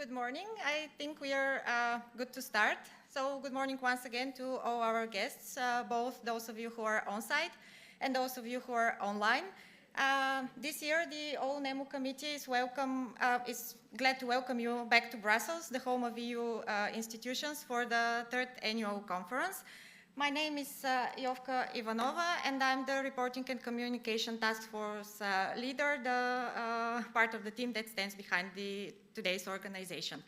Good morning. I think we are good to start. So good morning once again to all our guests, both those of you who are on site and those of you who are online. This year, the All NEMO Committee is glad to welcome you back to Brussels, the home of EU institutions, for the third annual conference. My name is Jovka Ivanova, and I'm the Reporting and Communication Task Force leader, the part of the team that stands behind today's organization.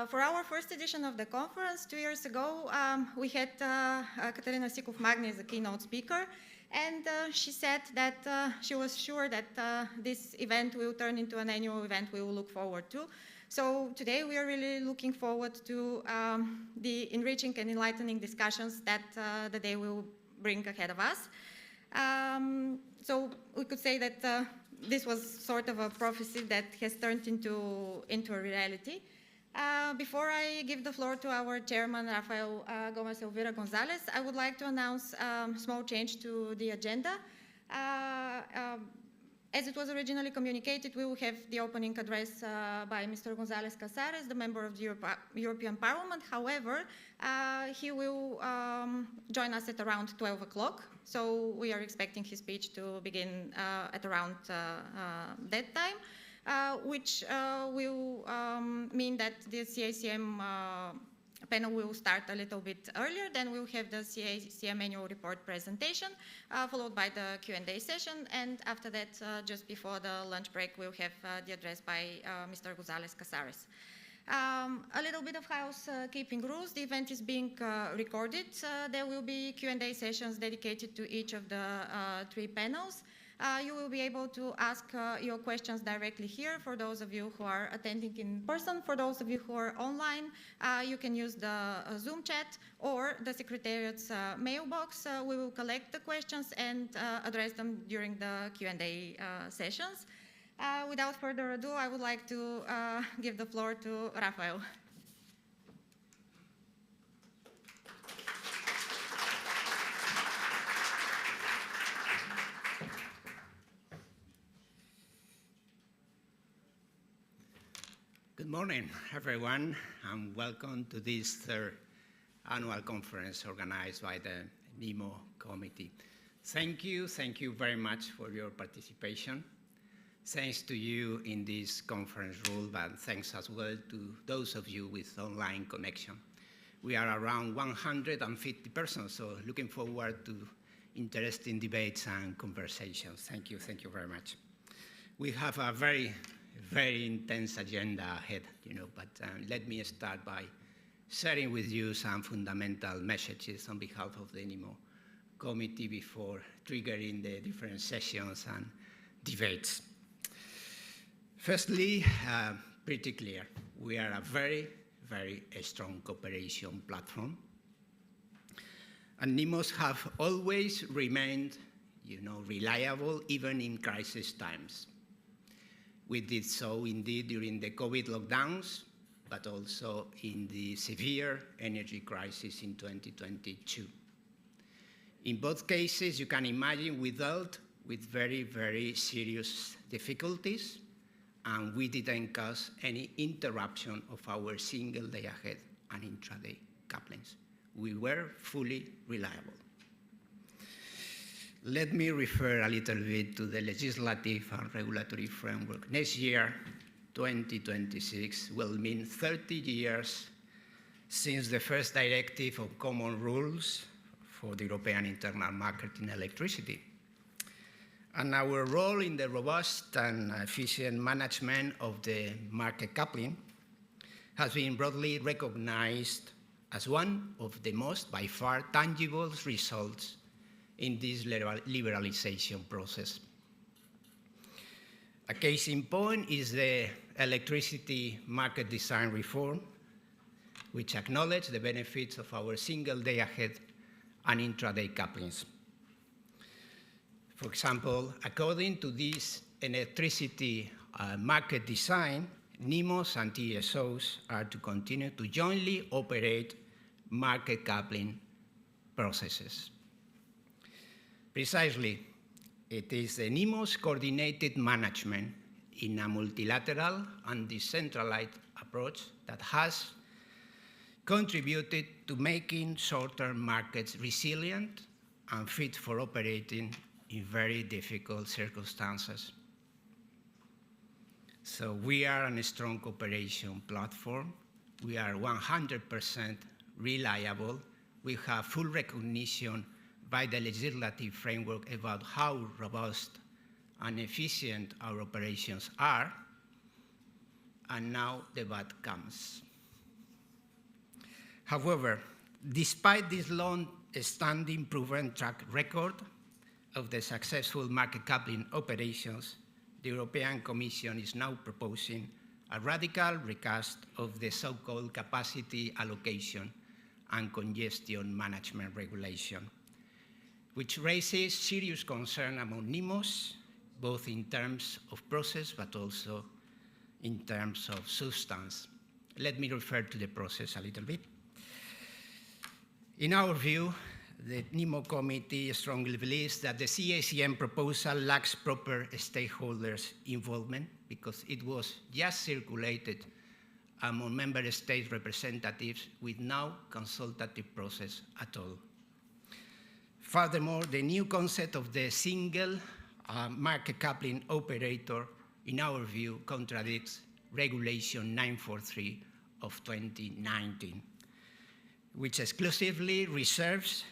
For our first edition of the conference 2 years ago, we had Katarina Sikov-Magni as a keynote speaker, and she said that she was sure that this event will turn into an annual event we will look forward to. So today we are really looking forward to the enriching and enlightening discussions that the day will bring ahead of us. So we could say that this was sort of a prophecy that has turned into a reality. Before I give the floor to our chairman, Rafael Gomez Elvira Gonzalez, I would like to announce a small change to the agenda. As it was originally communicated, we will have the opening address by Mr. González Casares, the member of the European Parliament. However, he will join us at around 12 o'clock. So we are expecting his speech to begin at around that time, which will mean that the CACM panel will start a little bit earlier. Then we'll have the CACM Annual Report presentation, followed by the Q&A session. And after that, just before the lunch break, we'll have the address by Mr. González Casares. A little bit of housekeeping rules. The event is being recorded. There will be Q&A sessions dedicated to each of the three panels. You will be able to ask your questions directly here for those of you who are attending in person. For those of you who are online, you can use the Zoom chat or the Secretariat's mailbox. We will collect the questions and address them during the Q&A sessions. Without further ado, I would like to give the floor to Rafael. Good morning, everyone, and welcome to this third annual conference organized by the NEMO committee. Thank you very much for your participation. Thanks to you in this conference room, but thanks as well to those of you with online connection. We are around 150 persons, so looking forward to interesting debates and conversations. Thank you very much. We have a very intense agenda ahead, but let me start by sharing with you some fundamental messages on behalf of the NEMO committee before triggering the different sessions and debates. Firstly, pretty clear, we are a very strong cooperation platform, and NEMOs have always remained, reliable even in crisis times. We did so indeed during the COVID lockdowns, but also in the severe energy crisis in 2022. In both cases, you can imagine we dealt with very serious difficulties, and we didn't cause any interruption of our single day ahead and intraday couplings. We were fully reliable. Let me refer a little bit to the legislative and regulatory framework. Next year, 2026, will mean 30 years since the first directive of common rules for the European internal market in electricity. And our role in the robust and efficient management of the market coupling has been broadly recognized as one of the most, by far, tangible results in this liberalization process. A case in point is the electricity market design reform, which acknowledges the benefits of our single day ahead and intraday couplings. For example, according to this electricity market design, NEMOs and TSOs are to continue to jointly operate market coupling processes. Precisely, it is the NEMO's coordinated management in a multilateral and decentralized approach that has contributed to making short-term markets resilient and fit for operating in very difficult circumstances. So we are a strong cooperation platform. We are 100% reliable. We have full recognition by the legislative framework about how robust and efficient our operations are. And now the bad comes. However, despite this long-standing proven track record of the successful market coupling operations, the European Commission is now proposing a radical recast of the so-called capacity allocation and congestion management regulation, which raises serious concern among NEMOs, both in terms of process but also in terms of substance. Let me refer to the process a little bit. In our view, the NEMO committee strongly believes that the CACM proposal lacks proper stakeholders' involvement because it was just circulated among member state representatives with no consultative process at all. Furthermore, the new concept of the single market coupling operator, in our view, contradicts Regulation 943 of 2019, which exclusively reserves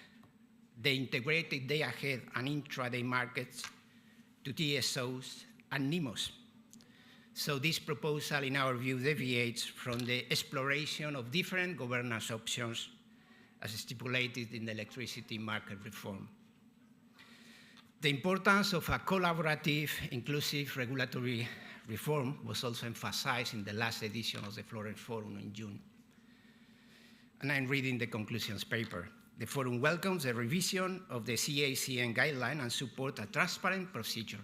the integrated day-ahead and intraday markets to TSOs and NEMOs. So this proposal, in our view, deviates from the exploration of different governance options as stipulated in the electricity market reform. The importance of a collaborative, inclusive regulatory reform was also emphasized in the last edition of the Florence Forum in June. And I'm reading the conclusions paper. The Forum welcomes the revision of the CACM guideline and support a transparent procedure.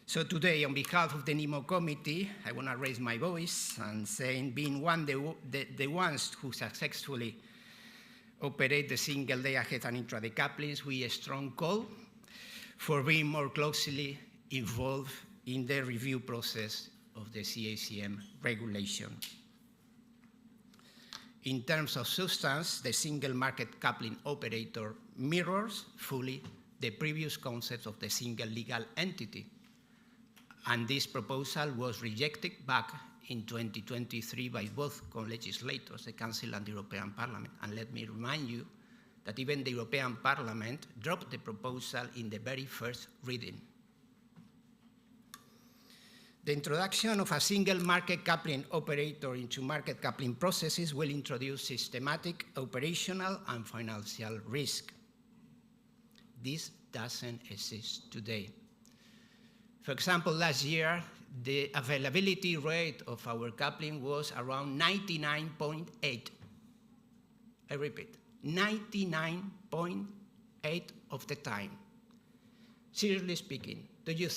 So today, on behalf of the NEMO committee, I want to raise my voice and saying, being the ones who successfully operate the single day-ahead and intraday couplings, we a strong call for being more closely involved in the review process of the CACM regulation. In terms of substance, the single market coupling operator mirrors fully the previous concept of the single legal entity. And this proposal was rejected back in 2023 by both co-legislators, the Council and the European Parliament. And let me remind you that even the European Parliament dropped the proposal in the very first reading. The introduction of a single market coupling operator into market coupling processes will introduce systematic operational and financial risk. This doesn't exist today. For example, last year, the availability rate of our coupling was around 99.8. I repeat, 99.8 of the time. Seriously speaking, do you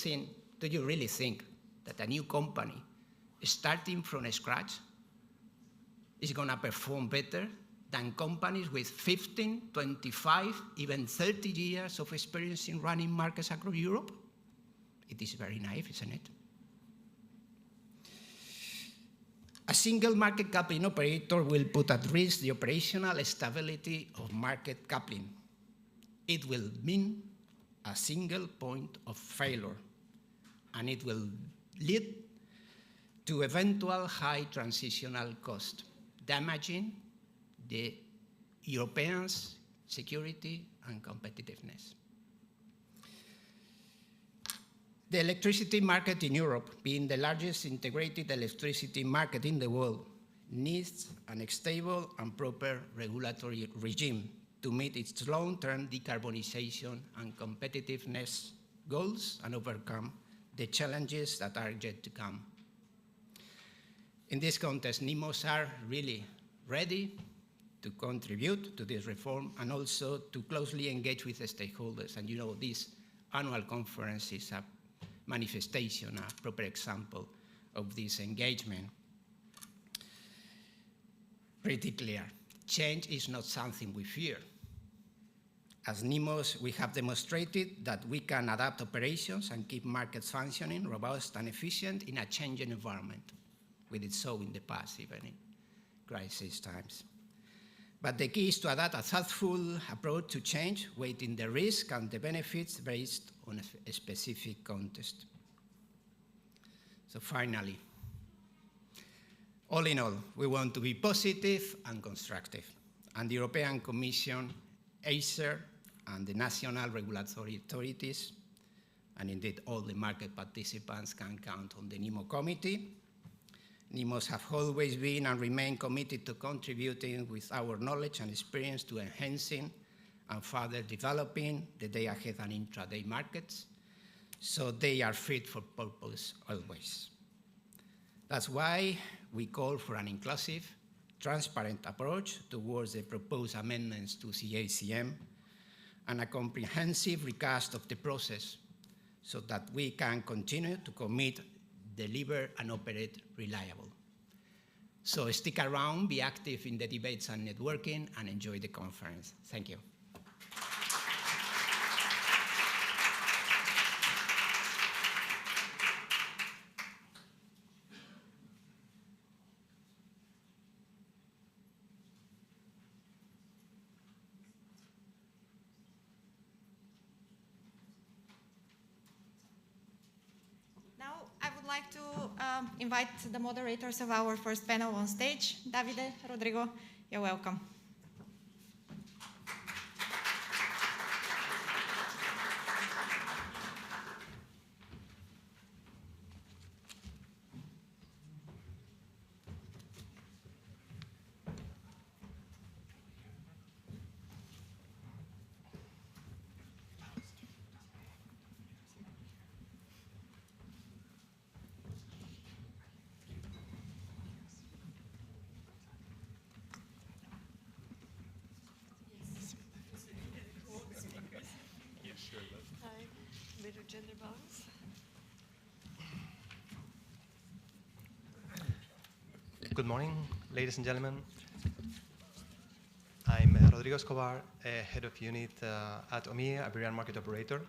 really think that a new company starting from scratch is going to perform better than companies with 15, 25, even 30 years of experience in running markets across Europe? It is very naive, isn't it? A single market coupling operator will put at risk the operational stability of market coupling. It will mean a single point of failure, and it will lead to eventual high transitional cost, damaging the Europeans' security and competitiveness. The electricity market in Europe, being the largest integrated electricity market in the world, needs a stable and proper regulatory regime to meet its long-term decarbonization and competitiveness goals and overcome the challenges that are yet to come. In this context, NEMOs are really ready to contribute to this reform and also to closely engage with the stakeholders. And you know, this annual conference is a manifestation, a proper example of this engagement. Pretty clear. Change is not something we fear. As NEMOs, we have demonstrated that we can adapt operations and keep markets functioning robust and efficient in a changing environment. We did so in the past, even in crisis times. But the key is to adapt a thoughtful approach to change, weighting the risk and the benefits based on a specific context. So finally, all in all, we want to be positive and constructive. And the European Commission, ACER, and the national regulatory authorities, and indeed all the market participants can count on the NEMO committee. NEMOs have always been and remain committed to contributing with our knowledge and experience to enhancing and further developing the day-ahead and intraday markets, so they are fit for purpose always. That's why we call for an inclusive, transparent approach towards the proposed amendments to CACM and a comprehensive recast of the process so that we can continue to commit, deliver, and operate reliable. So stick around, be active in the debates and networking, and enjoy the conference. Thank you. Now, I would like to invite the moderators of our first panel on stage. Davide, Rodrigo, you're welcome. Better gender balance. Good morning, ladies and gentlemen. I'm Rodrigo Escobar, head of unit at OMIE, Iberian Market Operator.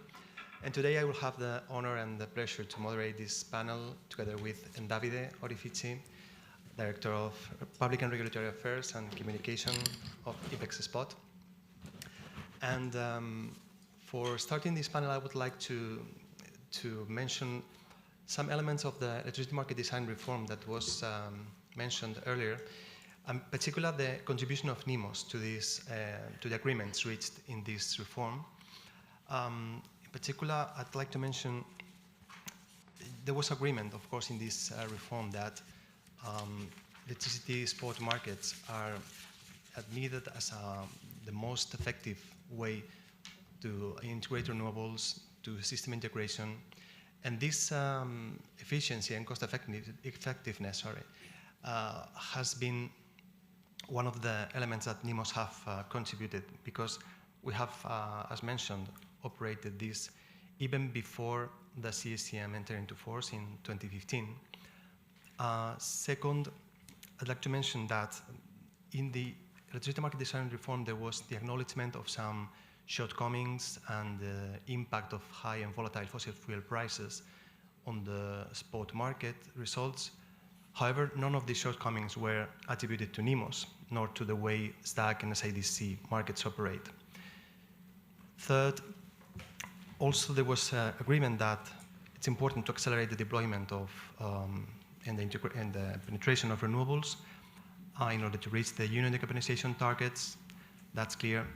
And today I will have the honor and the pleasure to moderate this panel together with Davide Orifici, Director of Public and Regulatory Affairs and Communication of IBEX Spot. And for starting this panel, I would like to mention some elements of the electricity market design reform that was mentioned earlier, in particular the contribution of NEMOs to this, to the agreements reached in this reform. In particular, I'd like to mention there was agreement, of course, in this reform that electricity spot markets are admitted as the most effective way to integrate renewables, to system integration, and this efficiency and cost effectiveness has been one of the elements that NEMOs have contributed, because we have, as mentioned, operated this even before the CACM entered into force in 2015. Second, I'd like to mention that in the electricity market design reform, there was the acknowledgement of some shortcomings and the impact of high and volatile fossil fuel prices on the spot market results. However, none of these shortcomings were attributed to NEMOs, nor to the way STAC and SADC markets operate. Third, also there was agreement that it's important to accelerate the deployment of and the penetration of renewables in order to reach the Union decarbonization targets. That's clear.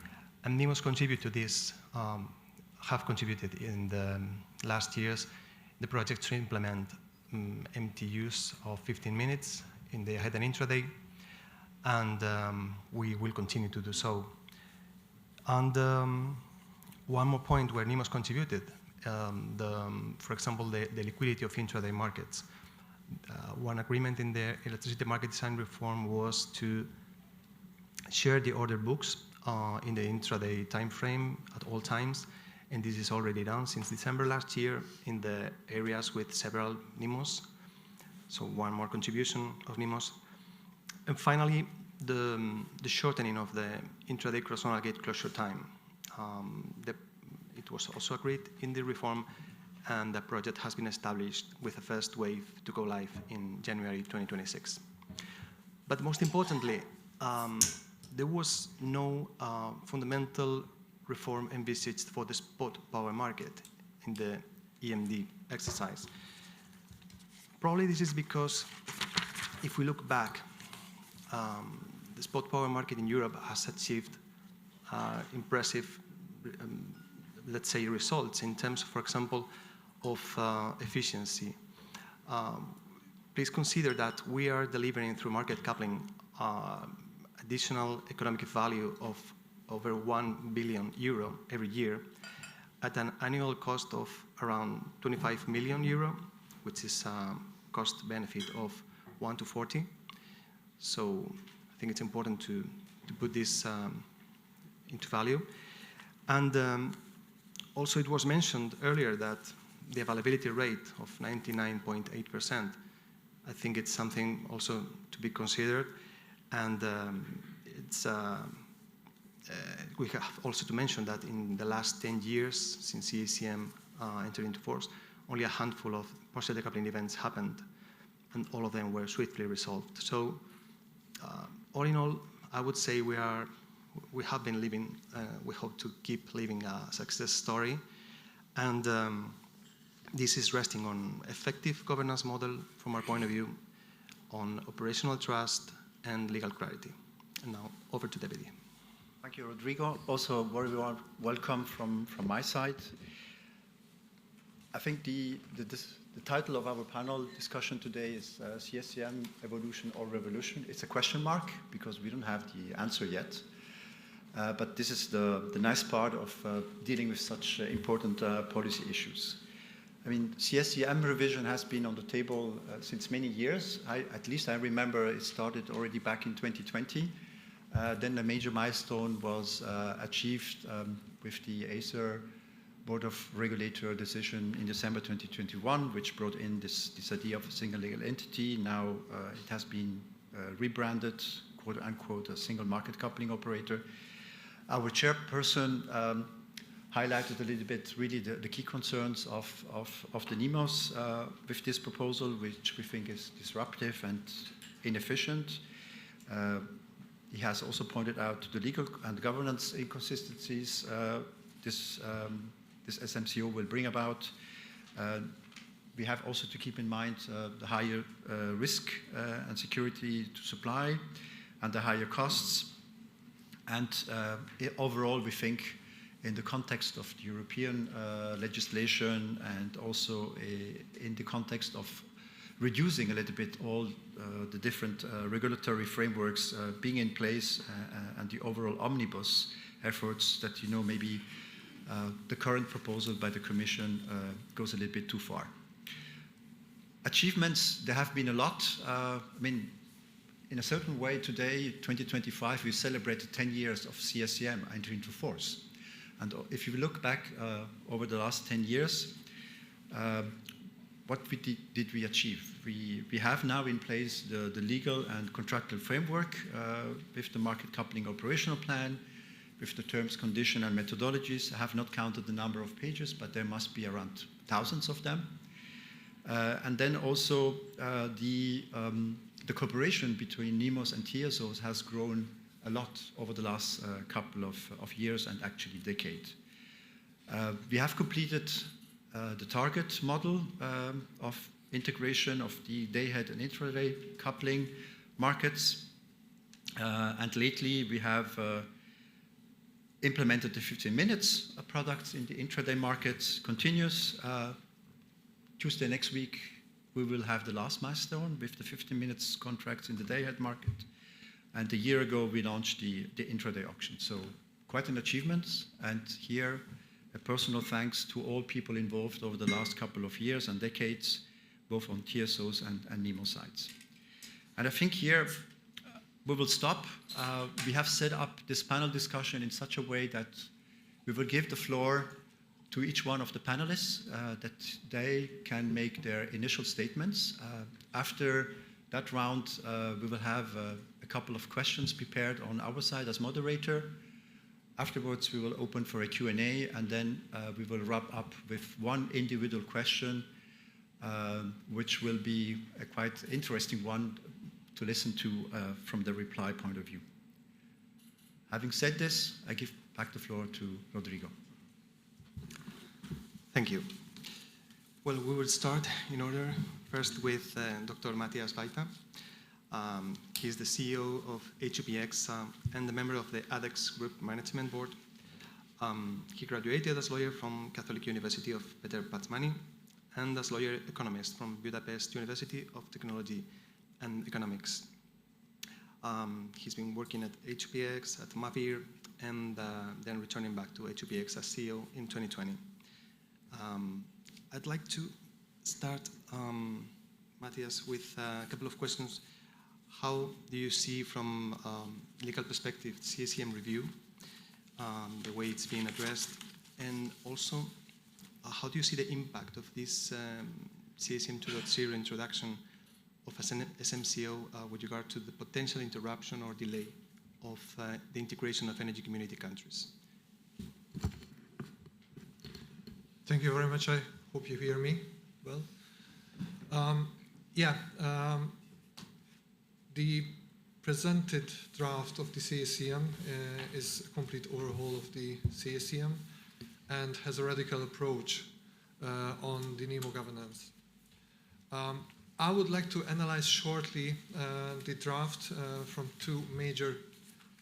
And NEMOs contribute to this, have contributed in the last years, the project to implement MTUs of 15 minutes in the ahead and intraday, and we will continue to do so. And one more point where NEMOs contributed, for example, the liquidity of intraday markets. One agreement in the electricity market design reform was to share the order books in the intraday time frame at all times, and this is already done since December last year in the areas with several NEMOs. So one more contribution of NEMOs. And finally, the shortening of the intraday cross-zonal gate closure time. It was also agreed in the reform, and the project has been established with the first wave to go live in January 2026. But most importantly, there was no fundamental reform envisaged for the spot power market in the EMD exercise. Probably this is because if we look back, the spot power market in Europe has achieved impressive, let's say, results in terms, for example, of efficiency. Please consider that we are delivering through market coupling additional economic value of over 1 billion euro every year at an annual cost of around 25 million euro, which is a cost benefit of 1 to 40. So I think it's important to put this into value. And also it was mentioned earlier that the availability rate of 99.8%, I think it's something also to be considered. And we have also to mention that in the last 10 years since CACM entered into force, only a handful of partial decoupling events happened, and all of them were swiftly resolved. So all in all, I would say we have been living, we hope to keep living a success story. And this is resting on effective governance model from our point of view, on operational trust and legal clarity. And now over to Deputy. Thank you, Rodrigo. Also, very warm welcome from my side. I think the title of our panel discussion today is CACM Evolution or Revolution. It's a question mark because we don't have the answer yet. But this is the nice part of dealing with such important policy issues. I mean, CACM revision has been on the table since many years. At least I remember it started already back in 2020. Then a major milestone was achieved with the Acer Board of Regulator decision in December 2021, which brought in this idea of a single legal entity. Now it has been rebranded, quote unquote, a single market coupling operator. Our chairperson highlighted a little bit really the key concerns of the NEMOs with this proposal, which we think is disruptive and inefficient. He has also pointed out the legal and governance inconsistencies this SMCO will bring about. We have also to keep in mind the higher risk and security to supply and the higher costs. And overall, we think in the context of the European legislation and also in the context of reducing a little bit all the different regulatory frameworks being in place and the overall omnibus efforts that, maybe the current proposal by the Commission goes a little bit too far. Achievements, there have been a lot. I mean, in a certain way today, 2025, we celebrated 10 years of CACM entering into force. And if you look back over the last 10 years, what did we achieve? We have now in place the legal and contractual framework with the market coupling operational plan, with the terms, condition, and methodologies. I have not counted the number of pages, but there must be around thousands of them. And then also the cooperation between NEMOs and TSOs has grown a lot over the last couple of years and actually decade. We have completed the target model of integration of the day-ahead and intraday coupling markets. And lately we have implemented the 15 minutes products in the intraday markets continuous. Tuesday next week, we will have the last milestone with the 15 minutes contracts in the day-ahead market. And a year ago, we launched the intraday auction. So quite an achievement. And here, a personal thanks to all people involved over the last couple of years and decades, both on TSOs and NEMO sides. And I think here we will stop. We have set up this panel discussion in such a way that we will give the floor to each one of the panelists that they can make their initial statements. After that round, we will have a couple of questions prepared on our side as moderator. Afterwards, we will open for a Q&A, and then we will wrap up with one individual question, which will be a quite interesting one to listen to from the reply point of view. Having said this, I give back the floor to Rodrigo. Thank you. Well, we will start in order, first with Dr. Matthias Weiter. He is the CEO of HUPX and a member of the ADEX Group Management Board. He graduated as lawyer from Catholic University of Peter Patzmani and as lawyer economist from Budapest University of Technology and Economics. He's been working at HUPX, at Mavir, and then returning back to HUPX as CEO in 2020. I'd like to start, Matthias, with a couple of questions. How do you see from legal perspective CACM review, the way it's being addressed, and also how do you see the impact of this CACM 2.0 introduction of SMCO with regard to the potential interruption or delay of the integration of energy community countries? Thank you very much. I hope you hear me well. The presented draft of the CACM is a complete overhaul of the CACM and has a radical approach on the NEMO governance. I would like to analyze shortly the draft from two major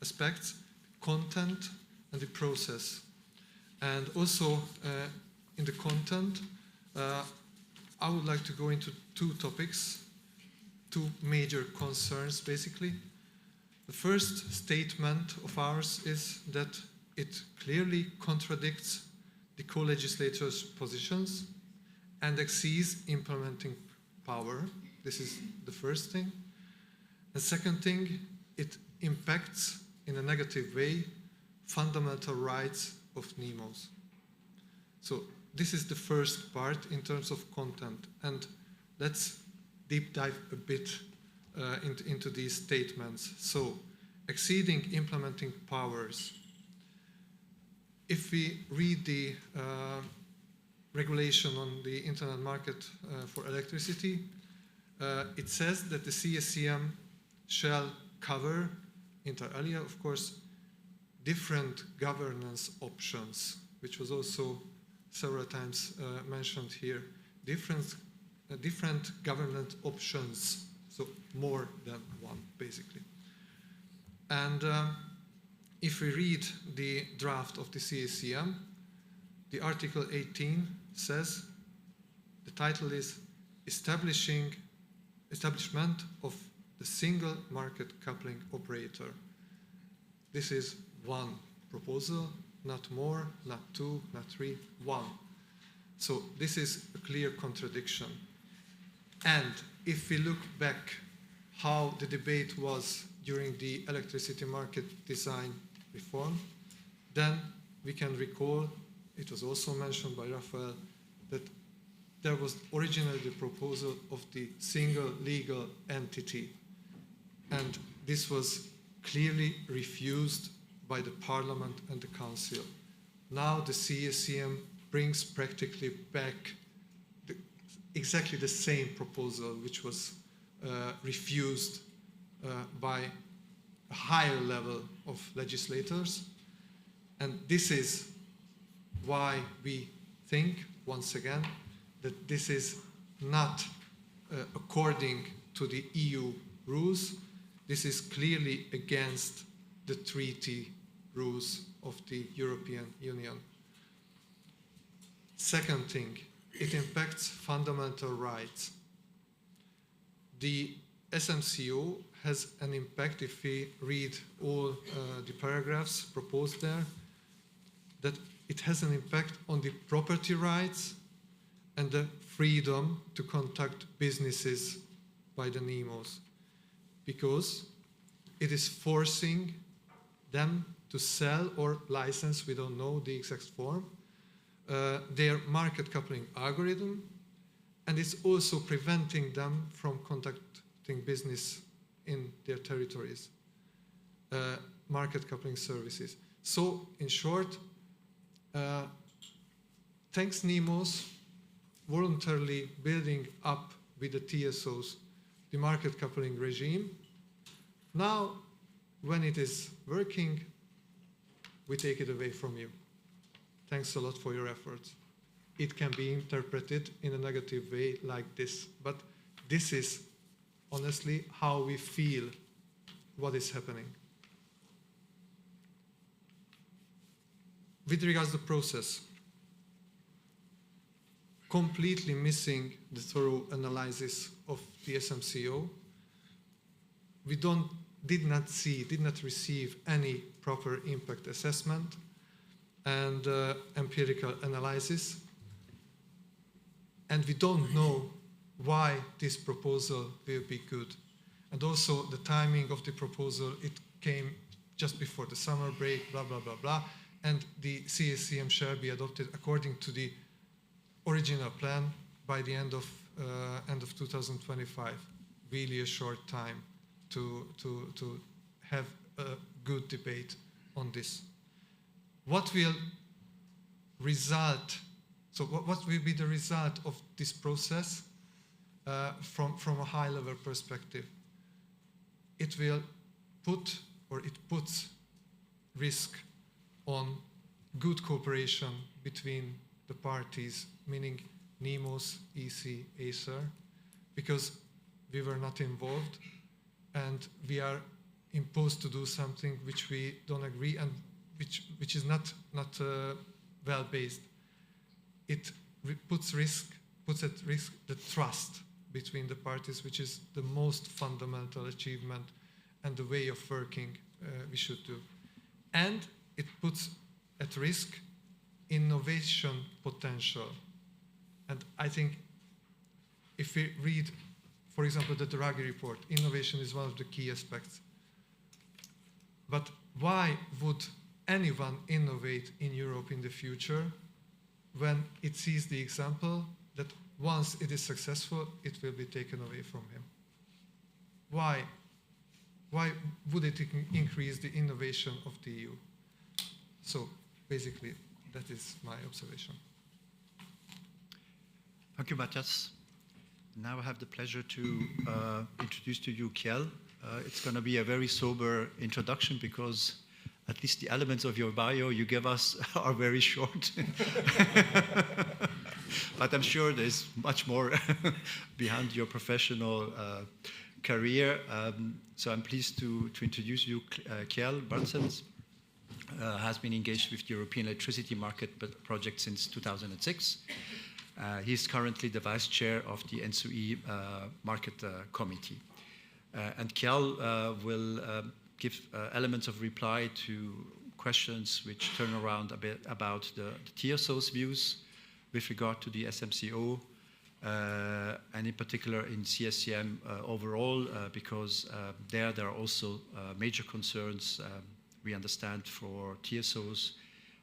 aspects: content and the process. And also in the content, I would like to go into two topics, two major concerns basically. The first statement of ours is that it clearly contradicts the co-legislators' positions and exceeds implementing power. This is the first thing. The second thing, it impacts in a negative way fundamental rights of NEMOs. So this is the first part in terms of content, and let's deep dive a bit into these statements. So, exceeding implementing powers. If we read the regulation on the internet market for electricity, it says that the CACM shall cover, inter alia, of course, different governance options, which was also several times mentioned here. Different governance options, so more than one, basically. And if we read the draft of the CACM, the Article 18 says, the title is Establishment of the Single Market Coupling Operator. This is one proposal, not more, not two, not three, one. So this is a clear contradiction. And if we look back how the debate was during the electricity market design reform, then we can recall, it was also mentioned by Raphael, that there was originally the proposal of the single legal entity. And this was clearly refused by the Parliament and the Council. Now the CACM brings practically back exactly the same proposal, which was refused by a higher level of legislators. And this is why we think, once again, that this is not according to the EU rules. This is clearly against the treaty rules of the European Union. Second thing, it impacts fundamental rights. The SMCO has an impact, if we read all the paragraphs proposed there, that it has an impact on the property rights and the freedom to conduct businesses by the NEMOs, because it is forcing them to sell or license, we don't know the exact form, their market coupling algorithm, and it's also preventing them from conducting business in their territories, market coupling services. So, in short, thanks NEMOs voluntarily building up with the TSOs the market coupling regime. Now, when it is working, we take it away from you. Thanks a lot for your efforts. It can be interpreted in a negative way like this, but this is honestly how we feel what is happening. With regards to the process, completely missing the thorough analysis of the SMCO. We did not receive any proper impact assessment and empirical analysis. And we don't know why this proposal will be good. And also the timing of the proposal, it came just before the summer break, blah, blah, blah, blah. And the CACM shall be adopted according to the original plan by the end of 2025. Really a short time to have a good debate on this. What will result? So what will be the result of this process from a high-level perspective? It will put, or it puts, risk on good cooperation between the parties, meaning NEMOs, EC, Acer, because we were not involved and we are imposed to do something which we don't agree and which is not well-based. It puts at risk the trust between the parties, which is the most fundamental achievement and the way of working we should do. And it puts at risk innovation potential. And I think if we read, for example, the Draghi report, innovation is one of the key aspects. But why would anyone innovate in Europe in the future when it sees the example that once it is successful, it will be taken away from him? Why? Why would it increase the innovation of the EU? So basically, that is my observation. Thank you, Matthias. Now I have the pleasure to introduce to you Kjell. It's going to be a very sober introduction because at least the elements of your bio you give us are very short. But I'm sure there's much more behind your professional career. So I'm pleased to introduce you, Kjell Bartsens. Has been engaged with the European electricity market project since 2006. He's currently the vice chair of the NSUE market committee. And Kjell will give elements of reply to questions which turn around a bit about the TSO's views with regard to the SMCO, and in particular in CACM overall, because there are also major concerns we understand for TSOs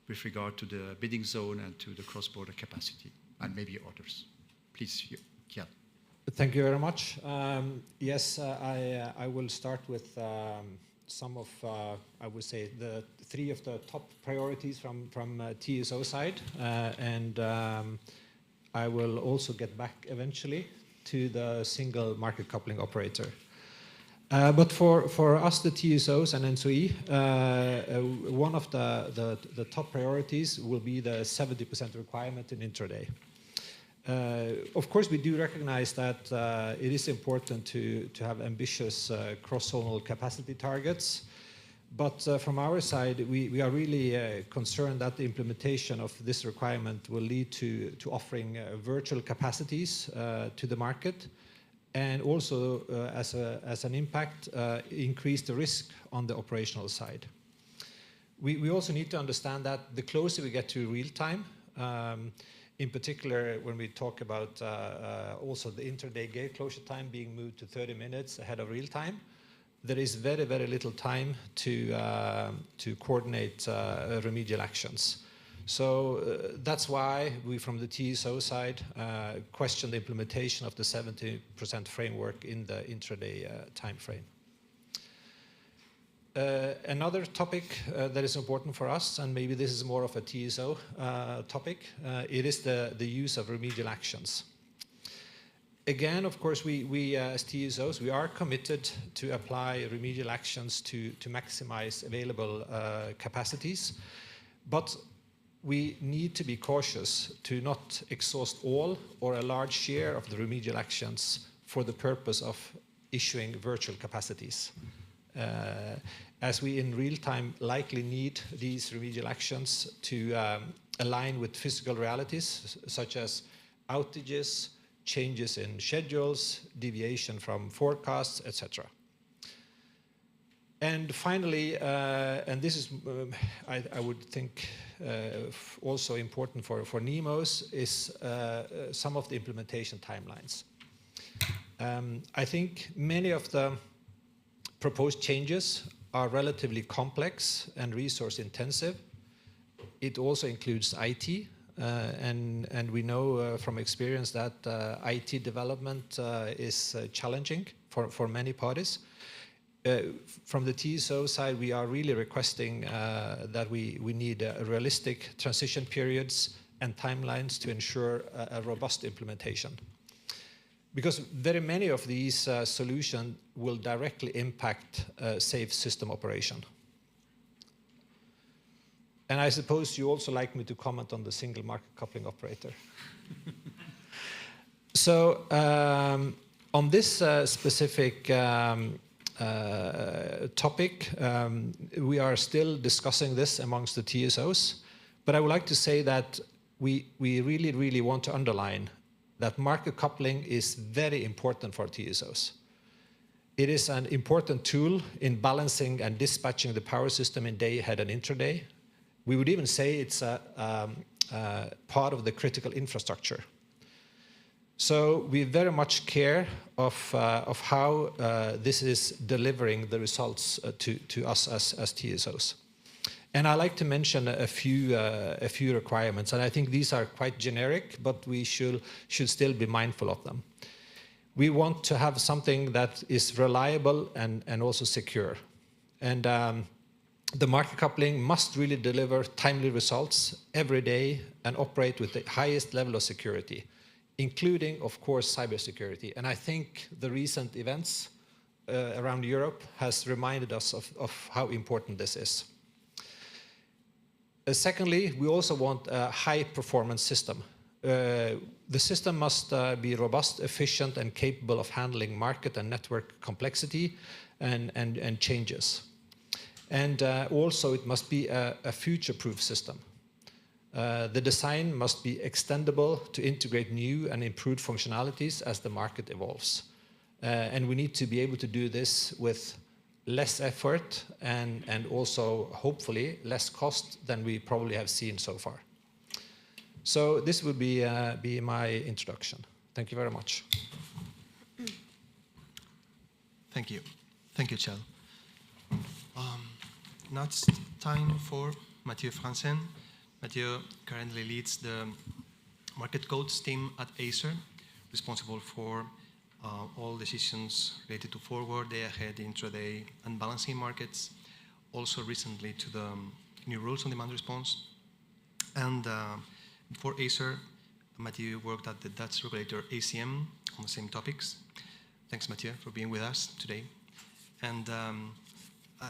with regard to the bidding zone and to the cross-border capacity, and maybe others. Please, Kjell. Thank you very much. Yes, I will start with some of, I would say, the three of the top priorities from TSO side, and I will also get back eventually to the single market coupling operator. But for us, the TSOs and NSUE, one of the top priorities will be the 70% requirement in intraday. Of course, we do recognize that it is important to have ambitious cross-zonal capacity targets. But from our side, we are really concerned that the implementation of this requirement will lead to offering virtual capacities to the market, and also as an impact, increase the risk on the operational side. We also need to understand that the closer we get to real time, in particular when we talk about also the intraday gate closure time being moved to 30 minutes ahead of real time, there is very, very little time to coordinate remedial actions. So that's why we, from the TSO side, question the implementation of the 70% framework in the intraday time frame. Another topic that is important for us, and maybe this is more of a TSO topic, it is the use of remedial actions. Again, of course, we as TSOs, we are committed to apply remedial actions to maximize available capacities, but we need to be cautious to not exhaust all or a large share of the remedial actions for the purpose of issuing virtual capacities. As we in real time likely need these remedial actions to align with physical realities such as outages, changes in schedules, deviation from forecasts, etc. And finally, and this is, I would think, also important for NEMOs, is some of the implementation timelines. I think many of the proposed changes are relatively complex and resource intensive. It also includes IT, and we know from experience that IT development is challenging for many parties. From the TSO side, we are really requesting that we need realistic transition periods and timelines to ensure a robust implementation. Because very many of these solutions will directly impact safe system operation. And I suppose you also like me to comment on the single market coupling operator. So on this specific topic, we are still discussing this amongst the TSOs, but I would like to say that we really want to underline that market coupling is very important for TSOs. It is an important tool in balancing and dispatching the power system in day ahead and intraday. We would even say it's a part of the critical infrastructure. So we very much care of how this is delivering the results to us as TSOs. And I like to mention a few requirements, and I think these are quite generic, but we should still be mindful of them. We want to have something that is reliable and also secure. And the market coupling must really deliver timely results every day and operate with the highest level of security, including, of course, cybersecurity. And I think the recent events around Europe has reminded us of how important this is. Secondly, we also want a high-performance system. The system must be robust, efficient, and capable of handling market and network complexity and changes. And also, it must be a future-proof system. The design must be extendable to integrate new and improved functionalities as the market evolves. And we need to be able to do this with less effort and also, hopefully, less cost than we probably have seen so far. So this would be my introduction. Thank you very much. Thank you. Thank you, Kjell. Now it's time for Mathieu Franzen. Mathieu currently leads the market codes team at Acer, responsible for all decisions related to forward, day ahead, intraday, and balancing markets. Also recently to the new rules on demand response. And for Acer, Mathieu worked at the Dutch regulator CACM on the same topics. Thanks, Mathieu, for being with us today. And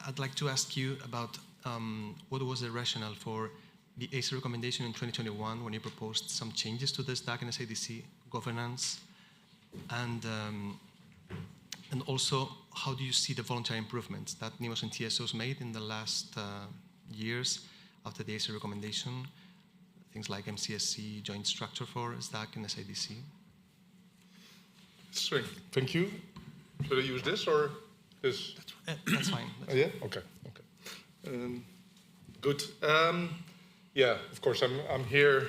I'd like to ask you about what was the rationale for the Acer recommendation in 2021 when you proposed some changes to the SDAC and SADC governance, and also how do you see the voluntary improvements that NEMOs and TSOs made in the last years after the Acer recommendation, things like MCSC, joint structure for SDAC and SADC? Swing. Thank you. Should I use this or this? That's fine. Oh, yeah? Okay. Good. Yeah, of course, I'm here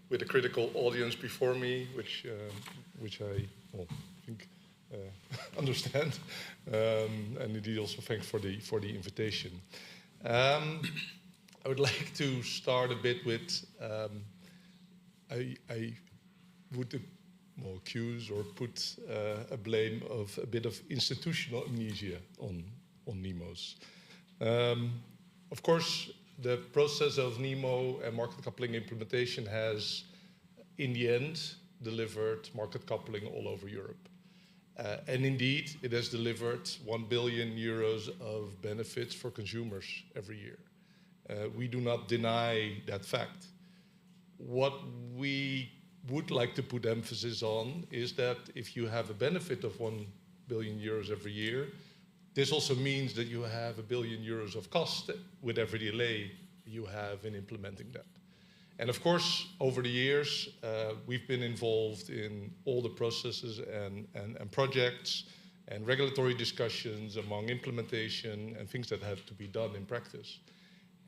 with a critical audience before me, which I think understand, and indeed also thanks for the invitation. I would like to start a bit with I would accuse or put a blame of a bit of institutional amnesia on NEMOs. Of course, the process of NEMO and market coupling implementation has, in the end, delivered market coupling all over Europe. And indeed, it has delivered 1 billion euros of benefits for consumers every year. We do not deny that fact. What we would like to put emphasis on is that if you have a benefit of 1 billion euros every year, this also means that you have 1 billion euros of cost with every delay you have in implementing that. And of course, over the years, we've been involved in all the processes and projects and regulatory discussions among implementation and things that have to be done in practice.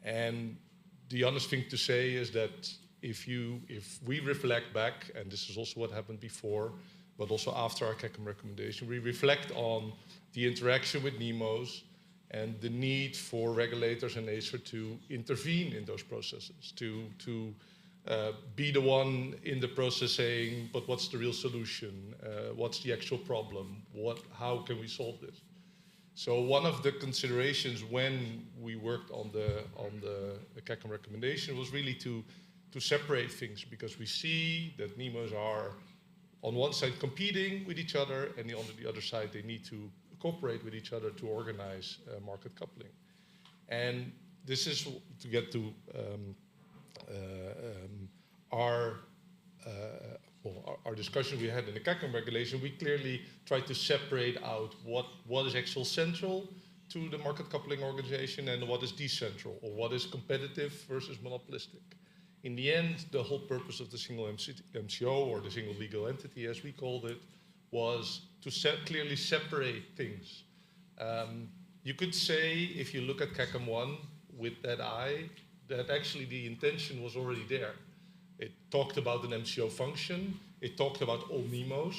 And the honest thing to say is that if we reflect back, and this is also what happened before, but also after our CACM recommendation, we reflect on the interaction with NEMOs and the need for regulators and ACER to intervene in those processes, to be the one in the process saying, but what's the real solution? What's the actual problem? How can we solve this? So one of the considerations when we worked on the CACM recommendation was really to separate things, because we see that NEMOs are on one side competing with each other, and on the other side they need to cooperate with each other to organize market coupling. And this is to get to our discussion we had in the CACM regulation. We clearly tried to separate out what is actual central to the market coupling organization and what is decentral, or what is competitive versus monopolistic. In the end, the whole purpose of the single MCO, or the single legal entity as we called it, was to clearly separate things. You could say, if you look at CACM 1 with that eye, that actually the intention was already there. It talked about an MCO function. It talked about all NEMOs.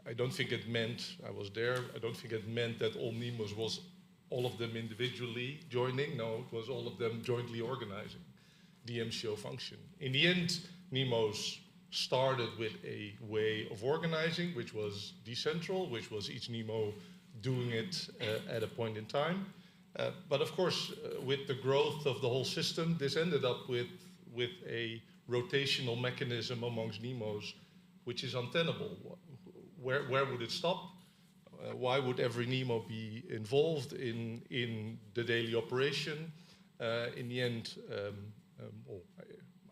I don't think it meant, I was there, I don't think it meant that all NEMOs was all of them individually joining. No, it was all of them jointly organizing the MCO function. In the end, NEMOs started with a way of organizing, which was decentral, which was each NEMO doing it at a point in time. But of course, with the growth of the whole system, this ended up with a rotational mechanism amongst NEMOs, which is untenable. Where would it stop? Why would every NEMO be involved in the daily operation? In the end,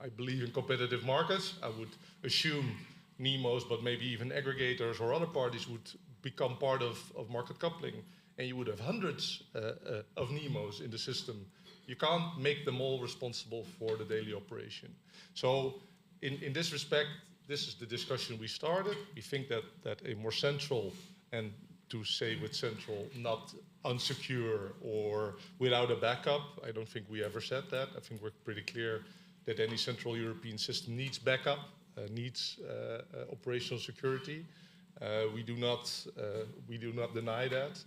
I believe in competitive markets. I would assume NEMOs, but maybe even aggregators or other parties would become part of market coupling, and you would have hundreds of NEMOs in the system. You can't make them all responsible for the daily operation. So in this respect, this is the discussion we started. We think that a more central, and to say with central, not unsecure or without a backup, I don't think we ever said that. I think we're pretty clear that any Central European system needs backup, needs operational security. We do not deny that.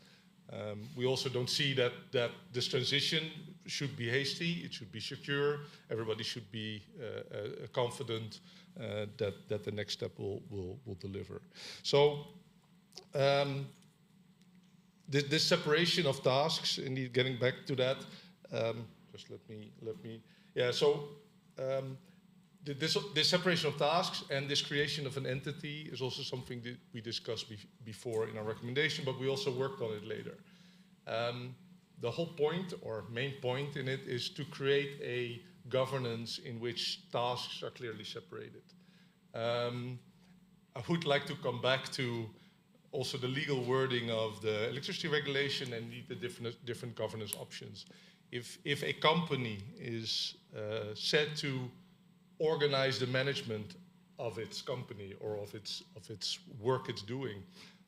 We also don't see that this transition should be hasty. It should be secure. Everybody should be confident that the next step will deliver. So this separation of tasks, indeed, getting back to that. Just let me. Yeah. So. This separation of tasks and this creation of an entity is also something that we discussed before in our recommendation, but we also worked on it later. The whole point, or main point in it, is to create a governance in which tasks are clearly separated. I would like to come back to also the legal wording of the electricity regulation and the different governance options. If a company is said to organize the management of its company or of its work it's doing,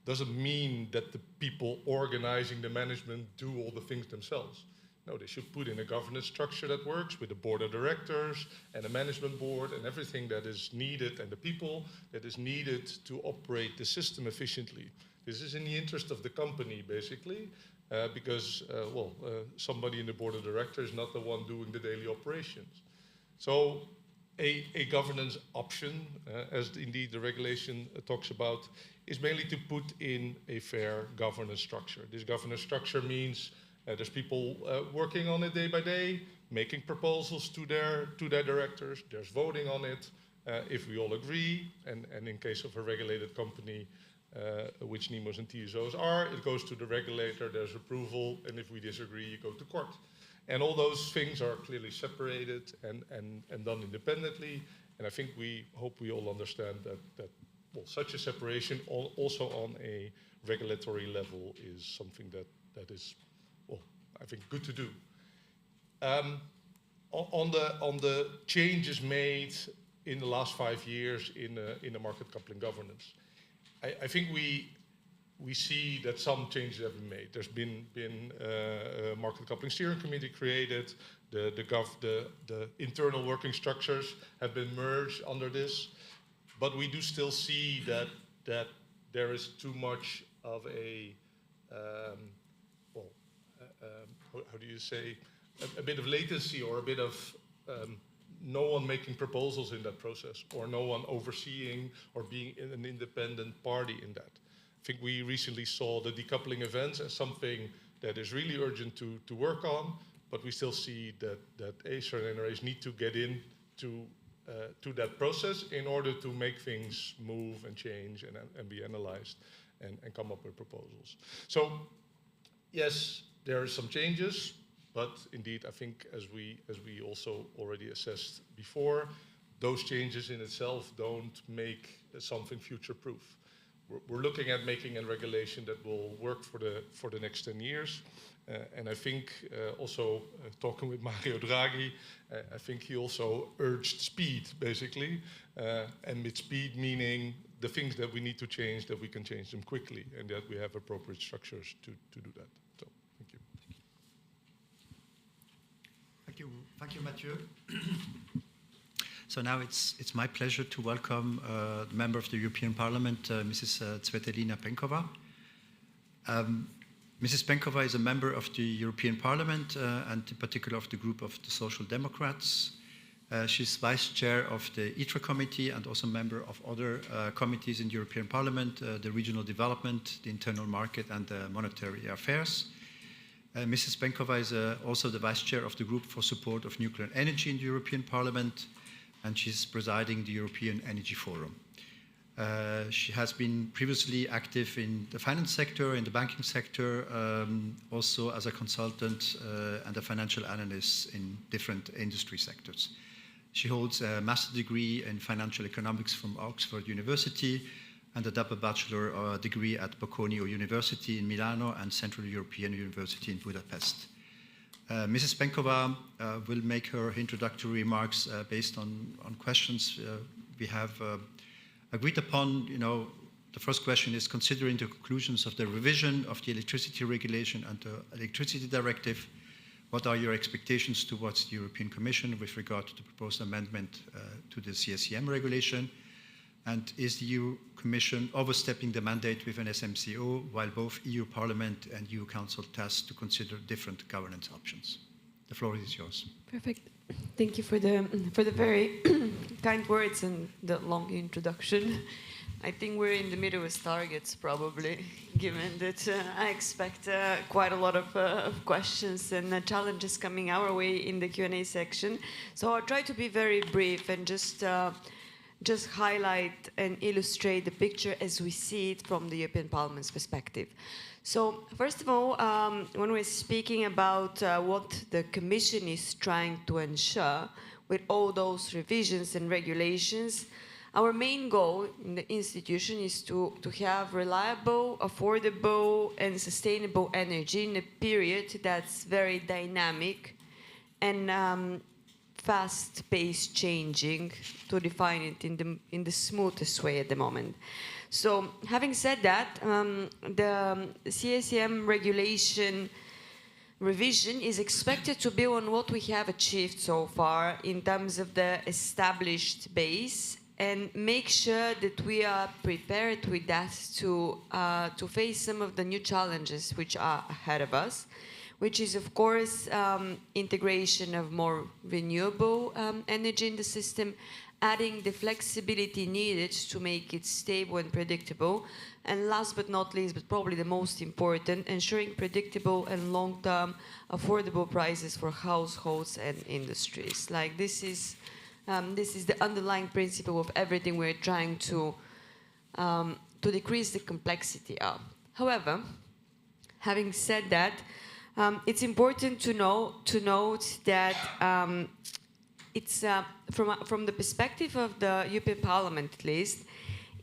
doesn't mean that the people organizing the management do all the things themselves. No, they should put in a governance structure that works with a board of directors and a management board and everything that is needed, and the people that is needed to operate the system efficiently. This is in the interest of the company, basically, because somebody in the board of directors is not the one doing the daily operations. So a governance option, as indeed the regulation talks about, is mainly to put in a fair governance structure. This governance structure means There's people working on it day by day, making proposals to their directors. There's voting on it if we all agree. And in case of a regulated company, which NEMOs and TSOs are, it goes to the regulator, there's approval, and if we disagree, you go to court. And all those things are clearly separated and done independently. And I think we hope we all understand that well, such a separation also on a regulatory level is something that is, well, I think good to do. On the changes made in the last 5 years in the market coupling governance, I think we see that some changes have been made. There's been a market coupling steering committee created. The internal working structures have been merged under this, but we do still see that there is too much of a how do you say, a bit of latency or a bit of no one making proposals in that process, or no one overseeing or being an independent party in that. I think we recently saw the decoupling events as something that is really urgent to work on, but we still see that Acer and NRAs need to get in to that process in order to make things move and change and be analyzed and come up with proposals. So yes, there are some changes, but indeed, I think as we also already assessed before, those changes in itself don't make something future-proof. We're looking at making a regulation that will work for the next 10 years. And I think also talking with Mario Draghi, I think he also urged speed, basically. And with speed meaning the things that we need to change, that we can change them quickly, and that we have appropriate structures to do that. So, thank you. Thank you, Mathieu. So now it's my pleasure to welcome the member of the European Parliament, Mrs. Tsvetelina Penkova. Mrs. Penkova is a member of the European Parliament and in particular of the group of the Social Democrats. She's vice chair of the ITRE committee and also member of other committees in the European Parliament, the regional development, the internal market and the monetary affairs. Mrs. Penkova is also the vice chair of the group for support of nuclear energy in the European Parliament, and she's presiding the European Energy Forum. She has been previously active in the finance sector, in the banking sector, also as a consultant and a financial analyst in different industry sectors. She holds a master's degree in financial economics from Oxford University and a double bachelor degree at Bocconi University in Milano and Central European University in Budapest. Mrs. Penkova will make her introductory remarks based on questions we have agreed upon. The first question is, considering the conclusions of the revision of the electricity regulation and the electricity directive, what are your expectations towards the European Commission with regard to the proposed amendment to the CACM regulation? And is the EU Commission overstepping the mandate with an SMCO while both EU Parliament and EU Council tasked to consider different governance options? The floor is yours. Perfect. Thank you for the very kind words and the long introduction. I think we're in the middle with targets, probably, given that I expect quite a lot of questions and challenges coming our way in the Q&A section. So I'll try to be very brief and just highlight and illustrate the picture as we see it from the European Parliament's perspective. So, first of all, when we're speaking about what the Commission is trying to ensure with all those revisions and regulations, our main goal in the institution is to have reliable, affordable, and sustainable energy in a period that's very dynamic and fast-paced changing, to define it in the smoothest way at the moment. So, having said that, the CACM regulation revision is expected to build on what we have achieved so far in terms of the established base and make sure that we are prepared with that to face some of the new challenges which are ahead of us. which is, of course, integration of more renewable energy in the system, adding the flexibility needed to make it stable and predictable. And last but not least, but probably the most important, ensuring predictable and long-term affordable prices for households and industries. Like this is the underlying principle of everything we're trying to decrease the complexity of. However, having said that, it's important to note that it's from the perspective of the European Parliament, at least,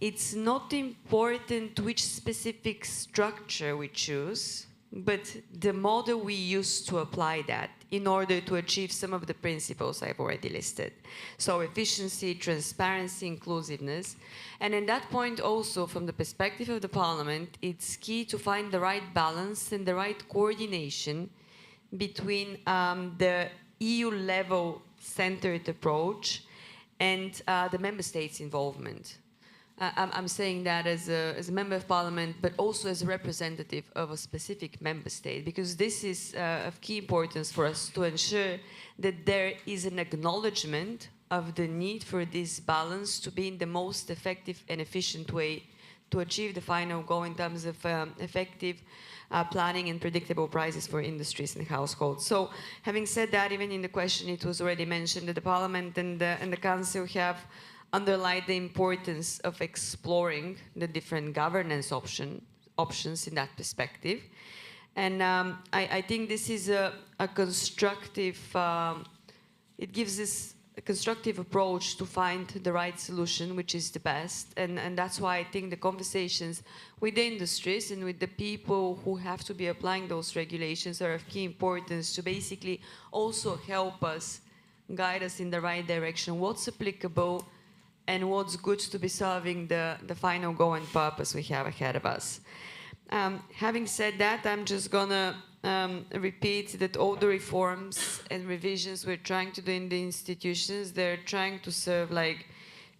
it's not important which specific structure we choose, but the model we use to apply that in order to achieve some of the principles I've already listed. So efficiency, transparency, inclusiveness. And in that point also, from the perspective of the Parliament, it's key to find the right balance and the right coordination between the EU-level centered approach and the member states' involvement. I'm saying that as a member of parliament, but also as a representative of a specific member state, because this is of key importance for us to ensure that there is an acknowledgement of the need for this balance to be in the most effective and efficient way to achieve the final goal in terms of effective planning and predictable prices for industries and households. So, having said that, even in the question it was already mentioned that the Parliament and the Council have underlined the importance of exploring the different governance options in that perspective. And I think this is a constructive, it gives us a constructive approach to find the right solution, which is the best. And that's why I think the conversations with the industries and with the people who have to be applying those regulations are of key importance to basically also help us, guide us in the right direction, what's applicable and what's good to be serving the final goal and purpose we have ahead of us. Having said that, I'm just gonna repeat that all the reforms and revisions we're trying to do in the institutions, they're trying to serve like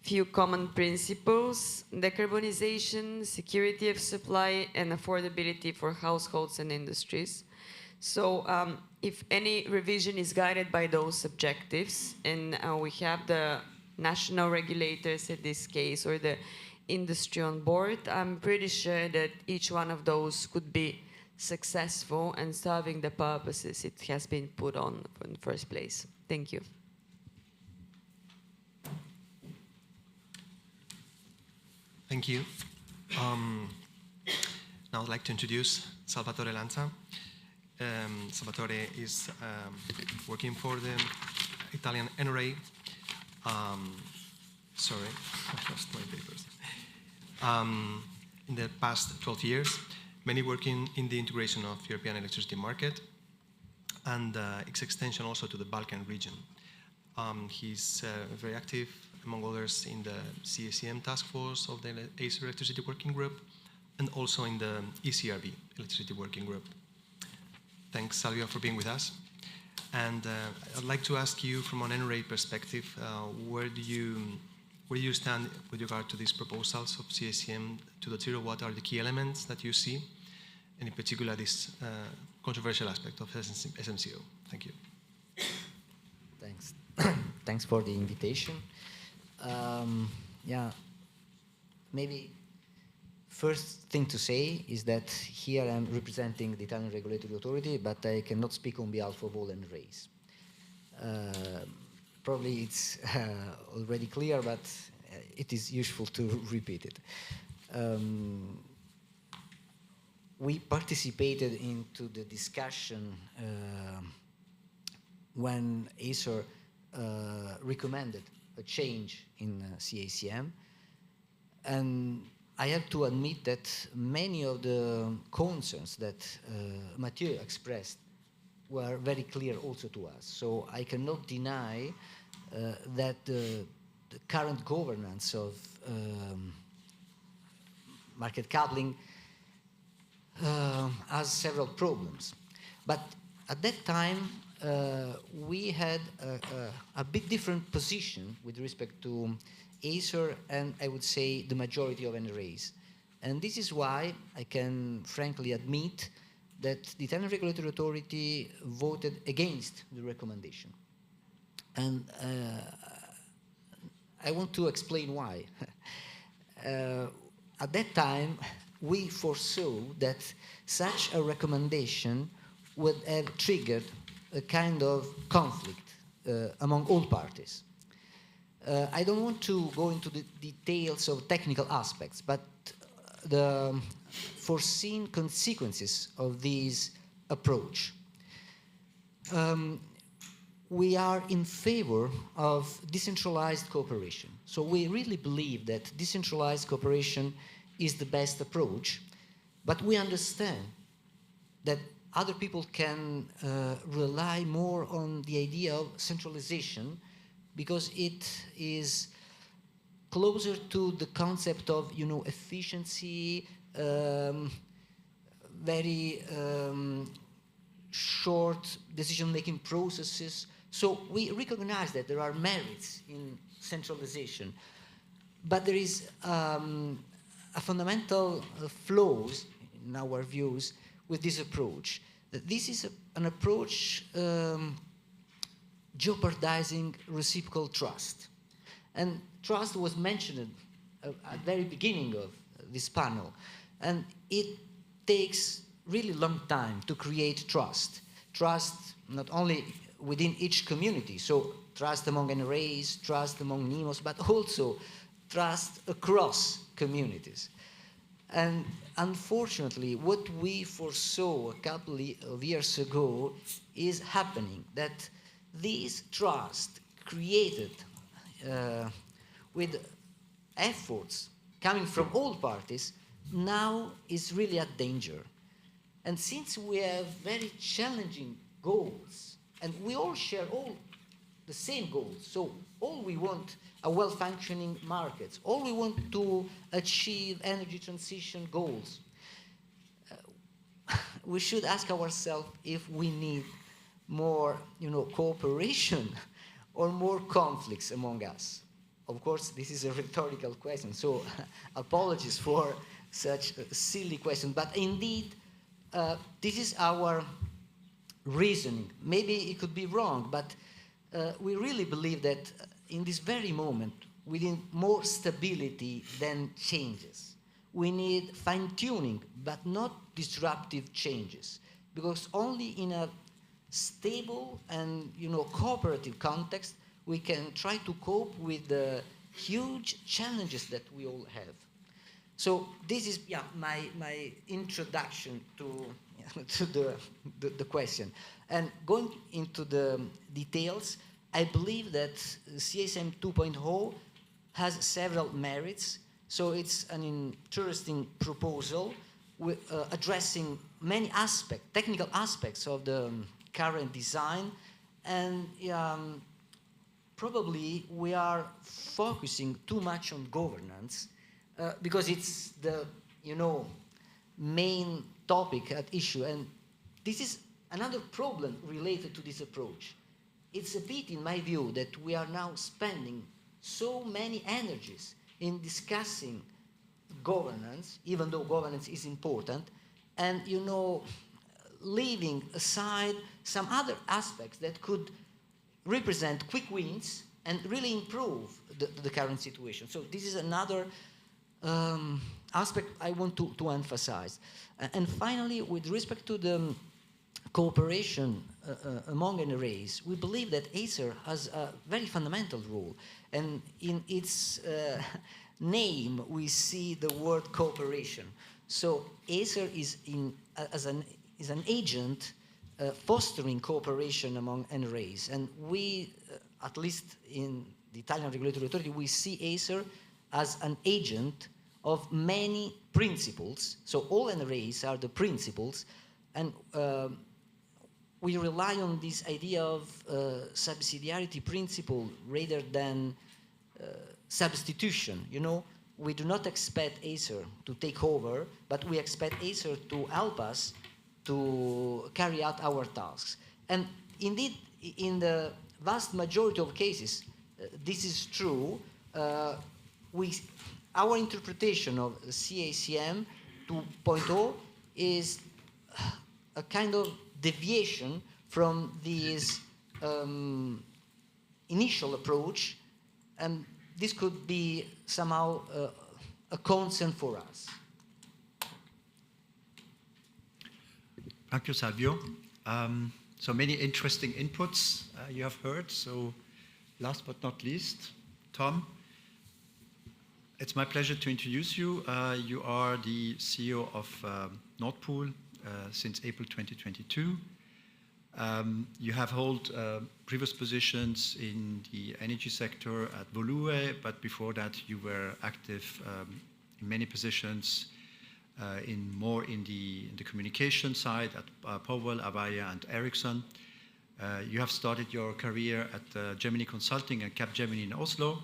few common principles: decarbonization, security of supply, and affordability for households and industries. So if any revision is guided by those objectives, and we have the national regulators in this case, or the industry on board, I'm pretty sure that each one of those could be successful and serving the purposes it has been put on in the first place. Thank you. Thank you. Now I'd like to introduce Salvatore Lanza. Salvatore is working for the Italian NRA. Sorry, I lost my papers. In the past 12 years, mainly working in the integration of European electricity market and its extension also to the Balkan region. He's very active, among others, in the CACM task force of the Acer Electricity Working Group and also in the ECRB Electricity Working Group. Thanks, Salvia, for being with us. And I'd like to ask you, from an NRA perspective, where do you stand with regard to these proposals of CACM to the zero? What are the key elements that you see, and in particular this controversial aspect of SMCO? Thank you. Thanks. Thanks for the invitation. Yeah, maybe first thing to say is that here I'm representing the Italian Regulatory Authority, but I cannot speak on behalf of all NRAs. Probably it's already clear, but it is useful to repeat it. We participated into the discussion when Acer recommended a change in CACM, and I have to admit that many of the concerns that Mathieu expressed were very clear also to us. So I cannot deny that the current governance of market coupling has several problems. But at that time, we had a bit different position with respect to Acer and, I would say, the majority of NRAs. And this is why I can frankly admit that the Italian Regulatory Authority voted against the recommendation. And I want to explain why. At that time, we foresaw that such a recommendation would have triggered a kind of conflict among all parties. I don't want to go into the details of technical aspects, but the foreseen consequences of this approach. We are in favor of decentralized cooperation. So we really believe that decentralized cooperation is the best approach, but we understand that other people can rely more on the idea of centralization because it is closer to the concept of, efficiency, very short decision-making processes. So we recognize that there are merits in centralization, but there is a fundamental flaws, in our views, with this approach. This is an approach jeopardizing reciprocal trust. And trust was mentioned at the very beginning of this panel. And it takes really long time to create trust. Trust not only within each community, so trust among NRAs, trust among NEMOs, but also trust across communities. And unfortunately, what we foresaw a couple of years ago is happening, that this trust created with efforts coming from all parties now is really at danger. And since we have very challenging goals, and we all share all the same goals, so all we want are well-functioning markets, all we want to achieve energy transition goals, we should ask ourselves if we need more, cooperation or more conflicts among us. Of course, this is a rhetorical question, so apologies for such a silly question, but indeed, this is our reasoning. Maybe it could be wrong, but we really believe that in this very moment, we need more stability than changes. We need fine-tuning, but not disruptive changes, because only in a stable and cooperative context we can try to cope with the huge challenges that we all have. So this is my introduction to the question. And going into the details, I believe that CACM 2.0 has several merits. So it's an interesting proposal with, addressing many technical aspects of the current design. And probably we are focusing too much on governance because it's the main topic at issue. And this is another problem related to this approach. It's a bit, in my view, that we are now spending so many energies in discussing governance, even though governance is important, and leaving aside some other aspects that could represent quick wins and really improve the current situation. So this is another aspect I want to emphasize. And finally, with respect to the cooperation among NRAs, we believe that ACER has a very fundamental role. And in its name, we see the word cooperation. So ACER is an agent fostering cooperation among NRAs. And we, at least in the Italian Regulatory Authority, we see ACER as an agent of many principles. So all NRAs are the principles, and we rely on this idea of subsidiarity principle rather than substitution. We do not expect ACER to take over, but we expect ACER to help us to carry out our tasks. And indeed, in the vast majority of cases, this is true. Our interpretation of CACM 2.0 is a kind of deviation from this initial approach, and this could be somehow a concern for us. Thank you, Salvio. So many interesting inputs you have heard. So last but not least, Tom, it's my pleasure to introduce you. You are the CEO of Nord Pool since April 2022. You have held previous positions in the energy sector at Volue, but before that you were active in many positions more in the communication side at Powell, Avaya, and Ericsson. You have started your career at Gemini Consulting and Capgemini in Oslo,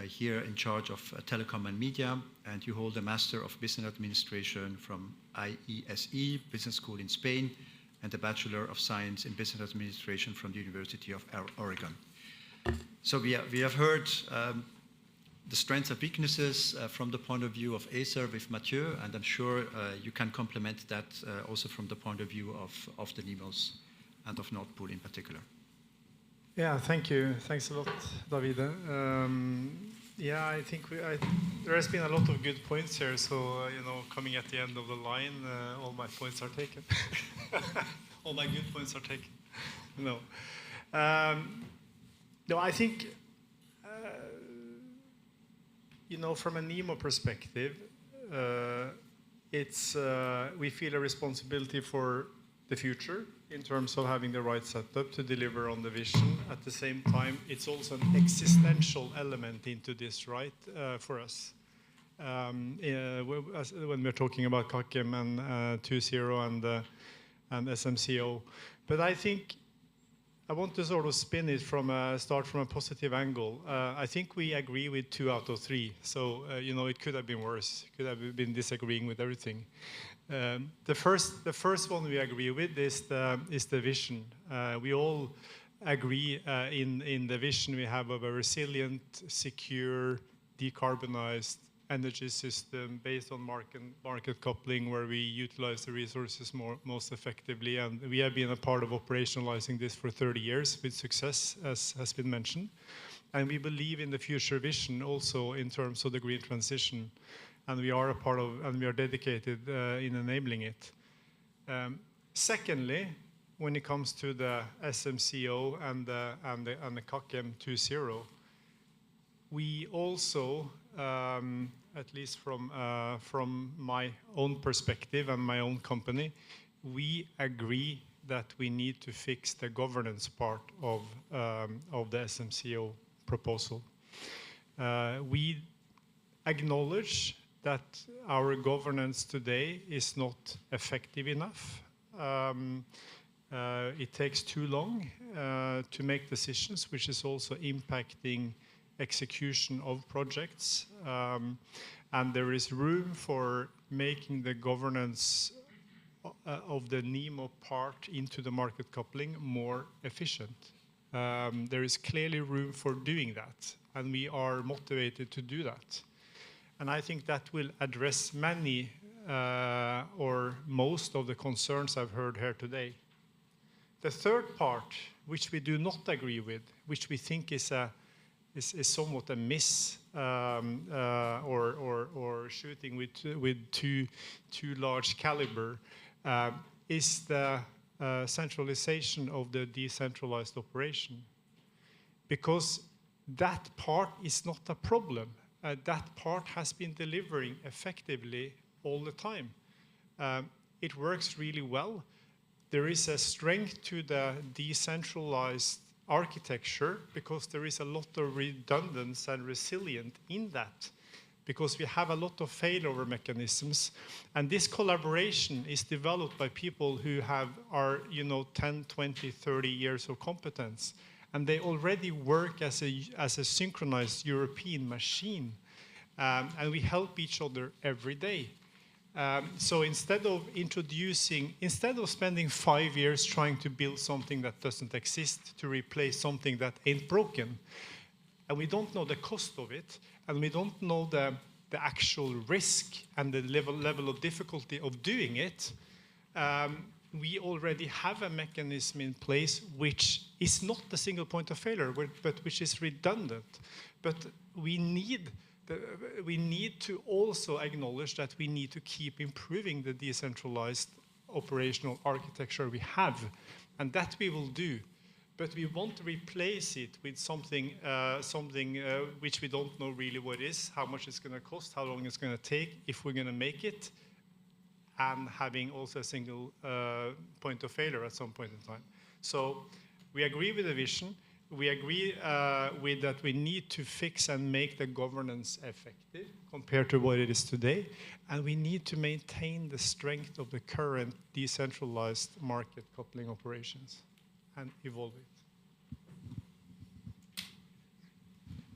here in charge of telecom and media, and you hold a Master of Business Administration from IESE Business School in Spain, and a Bachelor of Science in Business Administration from the University of Oregon. So we have heard the strengths and weaknesses from the point of view of Acer with Mathieu, and I'm sure you can complement that also from the point of view of the NEMOs and of Nord Pool in particular. Yeah, thank you. Thanks a lot, Davide. Yeah, I think there has been a lot of good points here. So, coming at the end of the line, all my points are taken. All my good points are taken. No. No, I think, from a NEMO perspective, we feel a responsibility for the future in terms of having the right setup to deliver on the vision. At the same time, it's also an existential element into this, right, for us. When we're talking about CACM and 2.0 and SMCO. But I think I want to sort of spin it start from a positive angle. I think we agree with 2 out of 3. So, it could have been worse. Could have been disagreeing with everything. The first one we agree with is the vision. We all agree in the vision we have of a resilient, secure, decarbonized energy system based on market coupling, where we utilize the resources most effectively. And we have been a part of operationalizing this for 30 years with success, as has been mentioned. And we believe in the future vision also in terms of the green transition. And we are a part of, and we are dedicated in enabling it. Secondly, when it comes to the SMCO and the CACM 2.0, we also, at least from my own perspective and my own company, we agree that we need to fix the governance part of the SMCO proposal. We acknowledge that our governance today is not effective enough. It takes too long to make decisions, which is also impacting execution of projects. And there is room for making the governance of the NEMO part into the market coupling more efficient. There is clearly room for doing that, and we are motivated to do that. And I think that will address many or most of the concerns I've heard here today. The third part, which we do not agree with, which we think is somewhat a miss or shooting with too large caliber, is the centralization of the decentralized operation. Because that part is not a problem. That part has been delivering effectively all the time. It works really well. There is a strength to the decentralized architecture because there is a lot of redundancy and resilience in that, because we have a lot of failover mechanisms. And this collaboration is developed by people who are 10, 20, 30 years of competence. And they already work as a synchronized European machine. And we help each other every day. So instead of spending 5 years trying to build something that doesn't exist to replace something that ain't broken, and we don't know the cost of it, and we don't know the actual risk and the level of difficulty of doing it, we already have a mechanism in place which is not the single point of failure, but which is redundant. But we need to also acknowledge that we need to keep improving the decentralized operational architecture we have, and that we will do. But we won't replace it with something which we don't know really what it is, how much it's going to cost, how long it's going to take, if we're going to make it, and having also a single point of failure at some point in time. So we agree with the vision. We agree with that we need to fix and make the governance effective compared to what it is today. And we need to maintain the strength of the current decentralized market coupling operations and evolve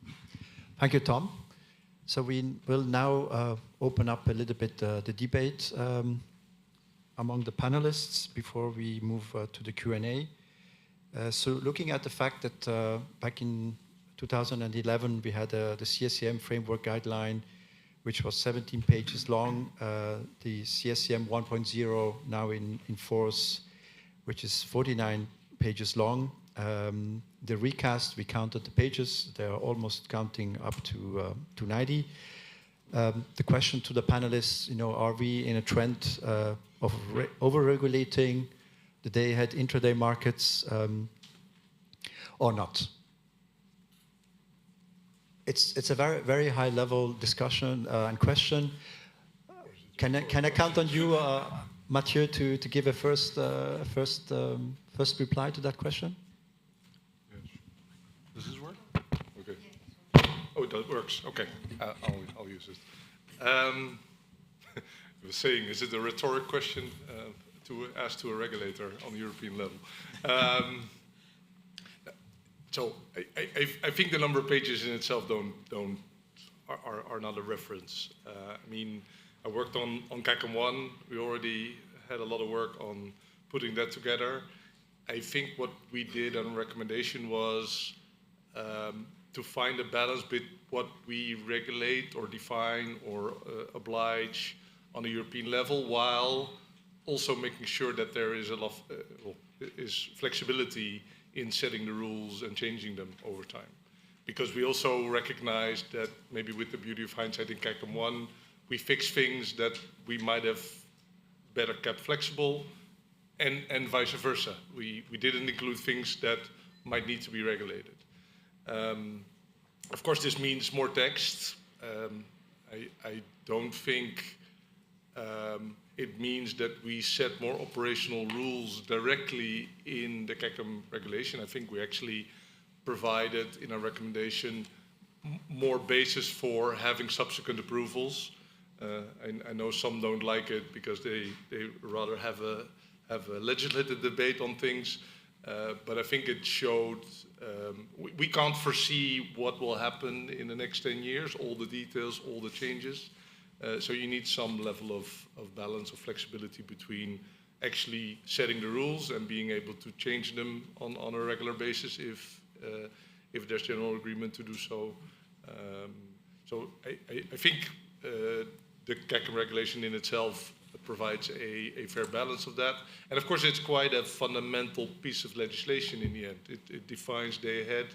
it. Thank you, Tom. So we will now open up a little bit the debate among the panelists before we move to the Q&A. So looking at the fact that back in 2011 we had the CACM framework guideline, which was 17 pages long, the CACM 1.0 now in force, which is 49 pages long. The recast, we counted the pages, they're almost counting up to 90. The question to the panelists, are we in a trend of over-regulating the day-ahead intraday markets or not? It's a very, very high-level discussion and question. Can I count on you, Mathieu, to give a first reply to that question? Does this work? Okay. Oh, that works. Okay, I'll use it. I was saying, is it a rhetoric question to ask to a regulator on the European level? So I think the number of pages in itself are not a reference. I mean, I worked on CACM 1. We already had a lot of work on putting that together. I think what we did on recommendation was to find a balance between what we regulate or define or oblige on a European level, while also making sure that there is is flexibility in setting the rules and changing them over time. Because we also recognized that maybe with the beauty of hindsight in CACM 1, we fixed things that we might have better kept flexible, and vice versa. We didn't include things that might need to be regulated. Of course, this means more text. I don't think it means that we set more operational rules directly in the CACM regulation. I think we actually provided in our recommendation more basis for having subsequent approvals. I know some don't like it because they rather have a legislative debate on things. But I think it showed we can't foresee what will happen in the next 10 years, all the details, all the changes. So you need some level of balance, of flexibility between actually setting the rules and being able to change them on a regular basis if there's general agreement to do so. So I think the CACM regulation in itself provides a fair balance of that. And of course, it's quite a fundamental piece of legislation in the end. It defines day ahead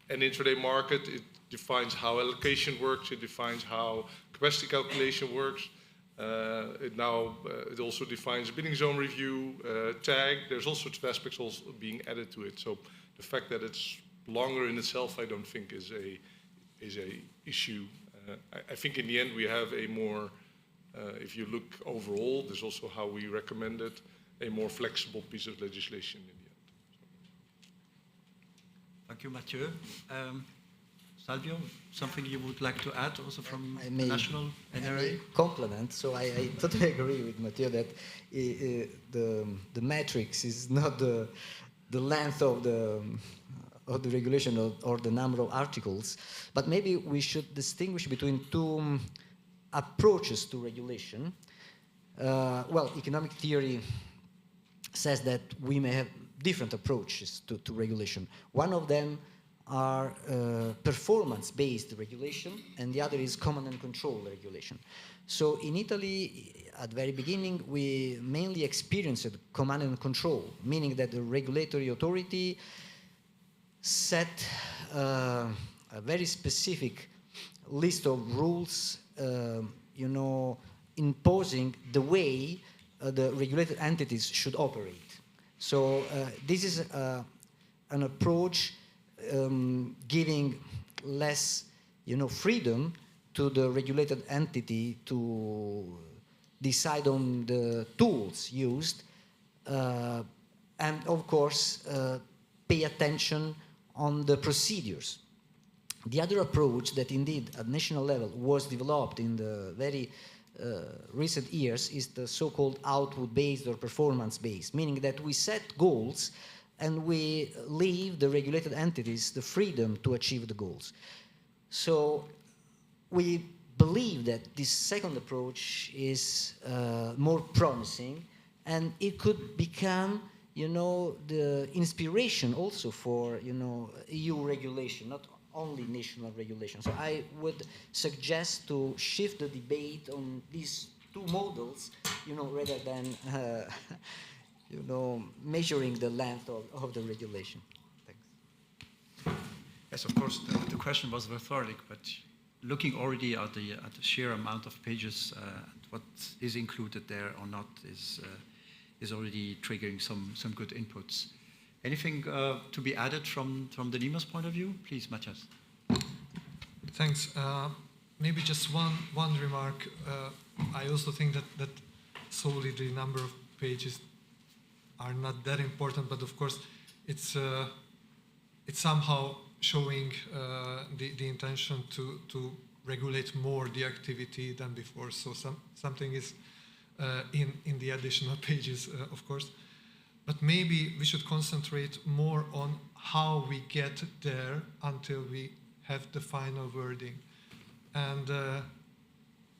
and intraday market. It defines how allocation works. It defines how capacity calculation works. It also defines bidding zone review, tag. There's all sorts of aspects also being added to it. So the fact that it's longer in itself, I don't think is a issue. I think in the end we have a more, if you look overall, there's also how we recommend it, a more flexible piece of legislation in the end. Thank you, Mathieu. Salvio, something you would like to add also from the national NRA? Compliment. So I totally agree with Mathieu that the matrix is not the length of the regulation or the number of articles, but maybe we should distinguish between two approaches to regulation. Well, economic theory says that we may have different approaches to regulation. One of them are performance-based regulation, and the other is command and control regulation. So in Italy, at the very beginning, we mainly experienced command and control, meaning that the regulatory authority set a very specific list of rules, imposing the way the regulated entities should operate. So this is an approach giving less, freedom to the regulated entity to decide on the tools used, and of course pay attention on the procedures. The other approach that indeed at national level was developed in the very recent years is the so-called output-based or performance-based, meaning that we set goals and we leave the regulated entities the freedom to achieve the goals. So we believe that this second approach is more promising, and it could become, the inspiration also for, EU regulation, not only national regulation. So I would suggest to shift the debate on these two models, rather than, measuring the length of the regulation. Thanks. Yes, of course, the question was rhetoric, but looking already at the sheer amount of pages, what is included there or not is already triggering some good inputs. Anything to be added from the NEMO's point of view? Please, Matthias. Thanks. Maybe just one remark. I also think that solely the number of pages are not that important, but of course it's somehow showing the intention to regulate more the activity than before. So something is in the additional pages, of course. But maybe we should concentrate more on how we get there until we have the final wording. And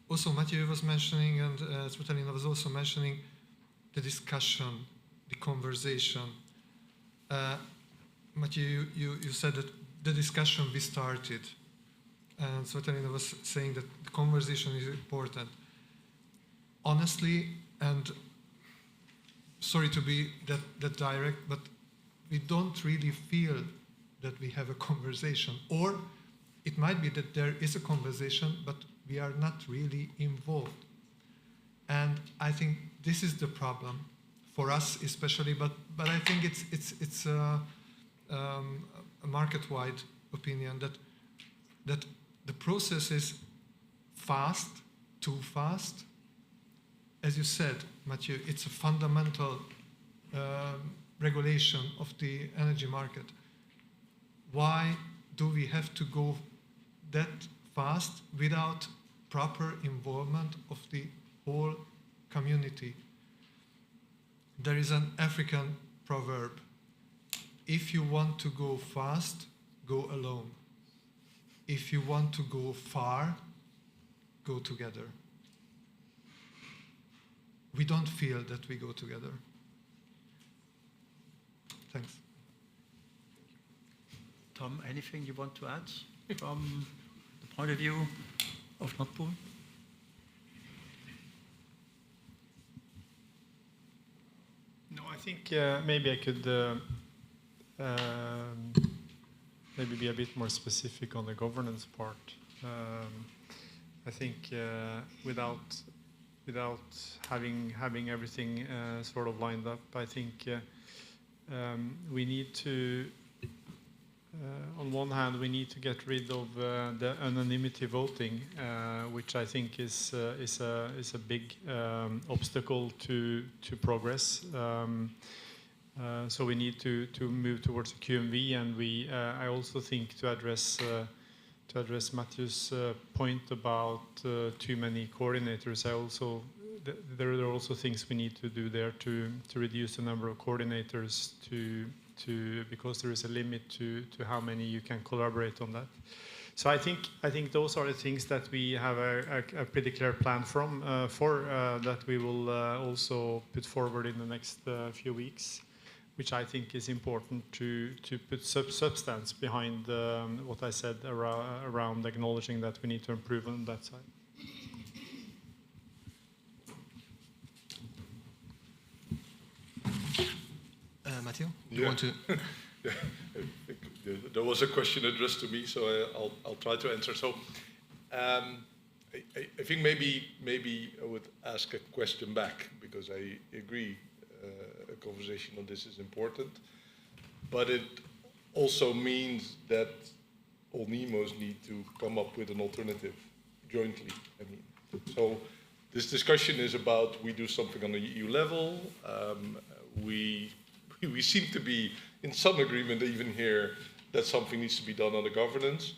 also Mathieu was mentioning, and Svetlana was also mentioning, the discussion, the conversation. Mathieu, you said that the discussion we started, and Svetlana was saying that the conversation is important. Honestly, and sorry to be that direct, but we don't really feel that we have a conversation. Or it might be that there is a conversation, but we are not really involved. And I think this is the problem for us especially, but I think it's a market-wide opinion that the process is fast, too fast. As you said, Mathieu, it's a fundamental regulation of the energy market. Why do we have to go that fast without proper involvement of the whole community? There is an African proverb: if you want to go fast, go alone. If you want to go far, go together. We don't feel that we go together. Thanks. Tom, anything you want to add from the point of view of Nord Pool? No, I think maybe I could maybe be a bit more specific on the governance part. I think without having everything sort of lined up, I think we need to, on one hand, we need to get rid of the anonymity voting, which I think is a big obstacle to progress. So we need to move towards a QMV, and I also think to address Matthew's point about too many coordinators. There are also things we need to do there to reduce the number of coordinators because there is a limit to how many you can collaborate on that. So I think those are the things that we have a pretty clear plan for that we will also put forward in the next few weeks. which I think is important to put substance behind what I said around acknowledging that we need to improve on that side. Matthew, do you want to? Yeah, I think there was a question addressed to me, so I'll try to answer. So I think maybe I would ask a question back, because I agree a conversation on this is important, but it also means that all NEMOs need to come up with an alternative jointly. I mean, so this discussion is about we do something on the EU level. We seem to be in some agreement even here that something needs to be done on the governance.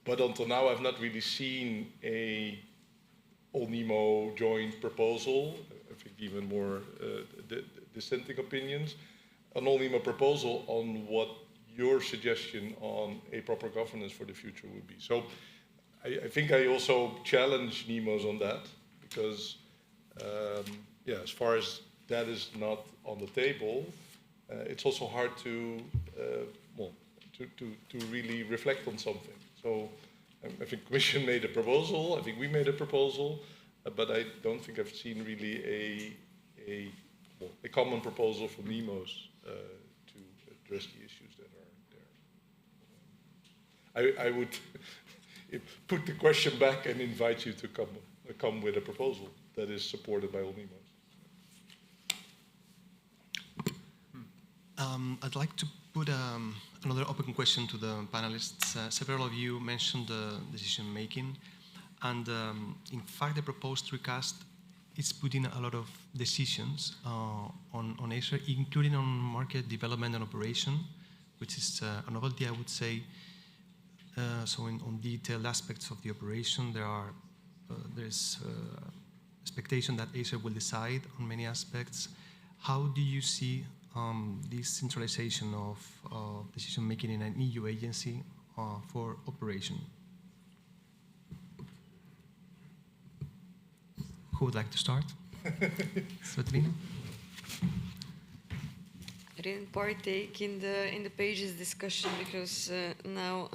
But until now, I've not really seen a all NEMO joint proposal. I think even more dissenting opinions. An all NEMO proposal on what your suggestion on a proper governance for the future would be. So I think I also challenge NEMOs on that, because yeah, as far as that is not on the table, it's also hard to to really reflect on something. So I think Commission made a proposal. I think we made a proposal, but I don't think I've seen really a common proposal from NEMOs to address the issues that are there. I would put the question back and invite you to come with a proposal that is supported by all NEMOs. I'd like to put another open question to the panelists. Several of you mentioned decision making, and in fact the proposed recast is putting a lot of decisions on Acer, including on market development and operation, which is a novelty, I would say. So on detailed aspects of the operation, there's expectation that Acer will decide on many aspects. How do you see this centralization of decision-making in an EU agency for operation? Who would like to start? Svetlina? I didn't partake in the pages discussion because now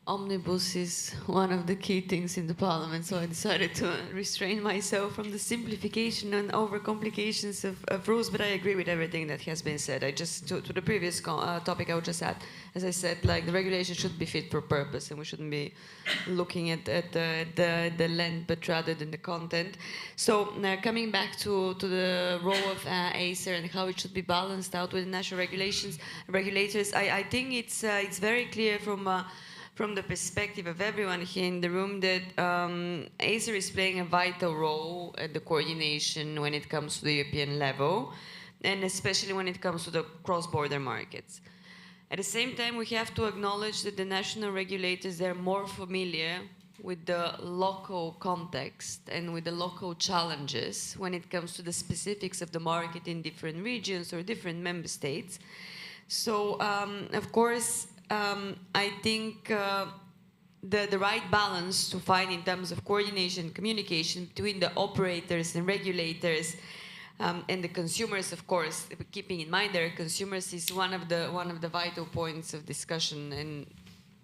omnibus is one of the key things in the parliament, so I decided to restrain myself from the simplification and overcomplications of rules, but I agree with everything that has been said. I just, to the previous topic, I would just add, as I said, like the regulation should be fit for purpose, and we shouldn't be looking at the length, but rather than the content. So coming back to the role of Acer and how it should be balanced out with national regulators, I think it's very clear from the perspective of everyone here in the room that Acer is playing a vital role at the coordination when it comes to the European level, and especially when it comes to the cross-border markets. At the same time, we have to acknowledge that the national regulators, they're more familiar with the local context and with the local challenges when it comes to the specifics of the market in different regions or different member states. So, of course, I think the right balance to find in terms of coordination and communication between the operators and regulators and the consumers, of course, keeping in mind their consumers, is one of the vital points of discussion. And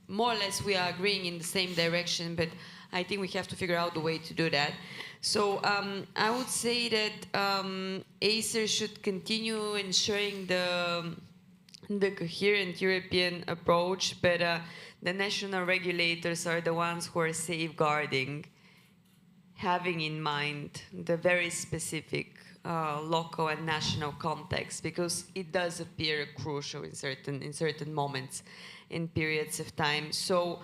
more or less we are agreeing in the same direction, but I think we have to figure out the way to do that. So I would say that Acer should continue ensuring the coherent European approach, but the national regulators are the ones who are safeguarding, having in mind the very specific local and national context, because it does appear crucial in certain moments in periods of time. So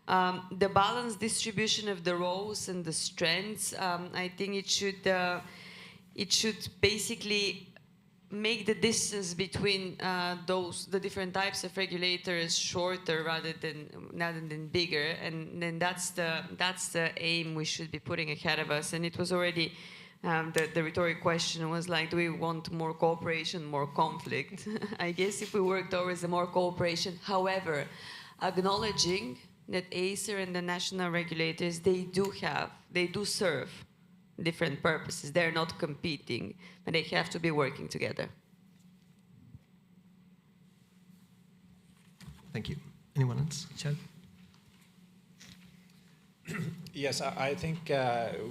the balanced distribution of the roles and the strengths, I think it should basically make the distance between the different types of regulators shorter rather than bigger, and then that's the aim we should be putting ahead of us. And it was already the rhetoric question was like, do we want more cooperation, more conflict? I guess if we work towards more cooperation, however, acknowledging that Acer and the national regulators, they do serve different purposes. They're not competing, but they have to be working together. Thank you. Anyone else? Chad? Yes, I think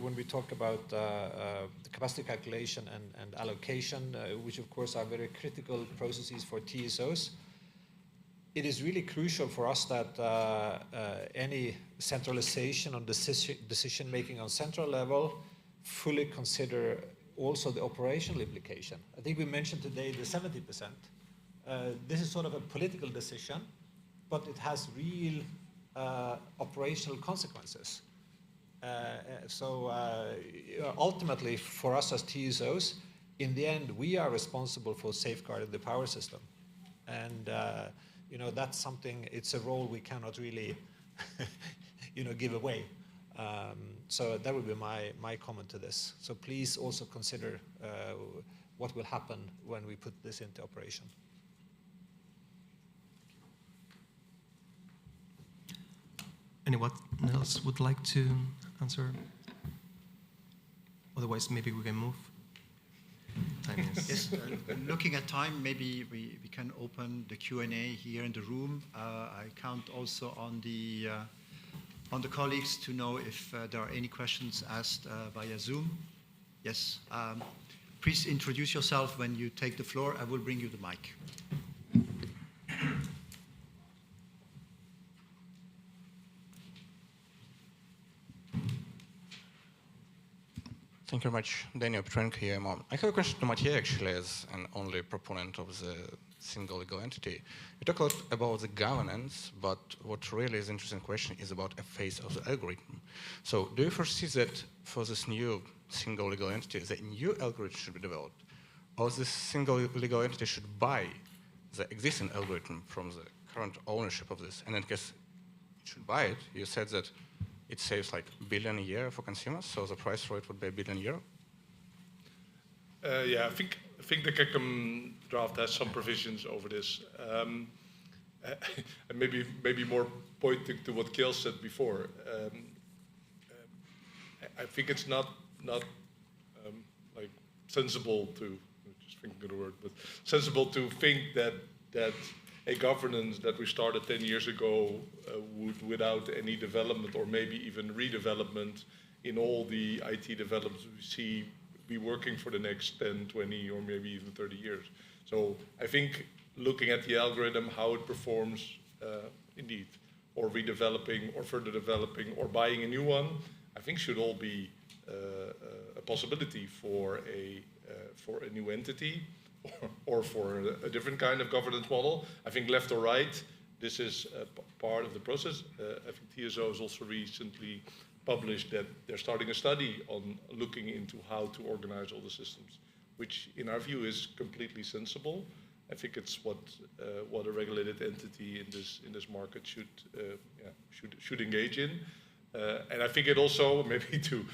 when we talk about the capacity calculation and allocation, which of course are very critical processes for TSOs, it is really crucial for us that any centralization on decision making on central level fully consider also the operational implication. I think we mentioned today the 70%. This is sort of a political decision, but it has real operational consequences. Ultimately, for us as TSOs, in the end, we are responsible for safeguarding the power system. And that's something, it's a role we cannot really give away. So that would be my comment to this. So please also consider what will happen when we put this into operation. Anyone else would like to answer? Otherwise, maybe we can move. Time is. Yes, looking at time, maybe we can open the Q&A here in the room. I count also on the colleagues to know if there are any questions asked via Zoom. Yes, please introduce yourself when you take the floor. I will bring you the mic. Thank you very much, Daniel Petrenko here. I have a question to Mathieu, actually, as an only proponent of the single legal entity. You talk a lot about the governance, but what really is an interesting question is about a phase of the algorithm. So do you foresee that for this new single legal entity, the new algorithm should be developed, or this single legal entity should buy the existing algorithm from the current ownership of this? And in case it should buy it, you said that it saves like $1 billion a year for consumers, so the price for it would be €1 billion. Yeah, I think the CACM draft has some provisions over this, and maybe more pointing to what Kjell said before. I think it's not like sensible to, just thinking of the word, but sensible to think that a governance that we started 10 years ago would, without any development or maybe even redevelopment in all the IT developments we see, be working for the next 10, 20, or maybe even 30 years. So I think looking at the algorithm, how it performs, indeed, or redeveloping or further developing or buying a new one, I think should all be a possibility for a new entity. Or for a different kind of governance model. I think left or right, this is part of the process. I think TSO has also recently published that they're starting a study on looking into how to organize all the systems, which in our view is completely sensible. I think it's what a regulated entity in this market should engage in. And I think it also, maybe to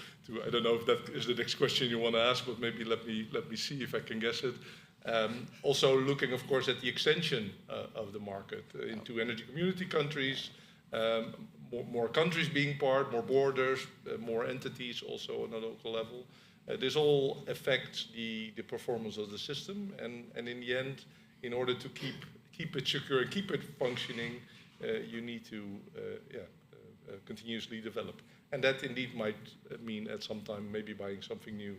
I don't know if that is the next question you want to ask, but maybe let me see if I can guess it. Also looking, of course, at the extension of the market into energy community countries, more countries being part, more borders, more entities also on a local level. This all affects the performance of the system, and in the end, in order to keep it secure and keep it functioning, you need to continuously develop. And that indeed might mean at some time maybe buying something new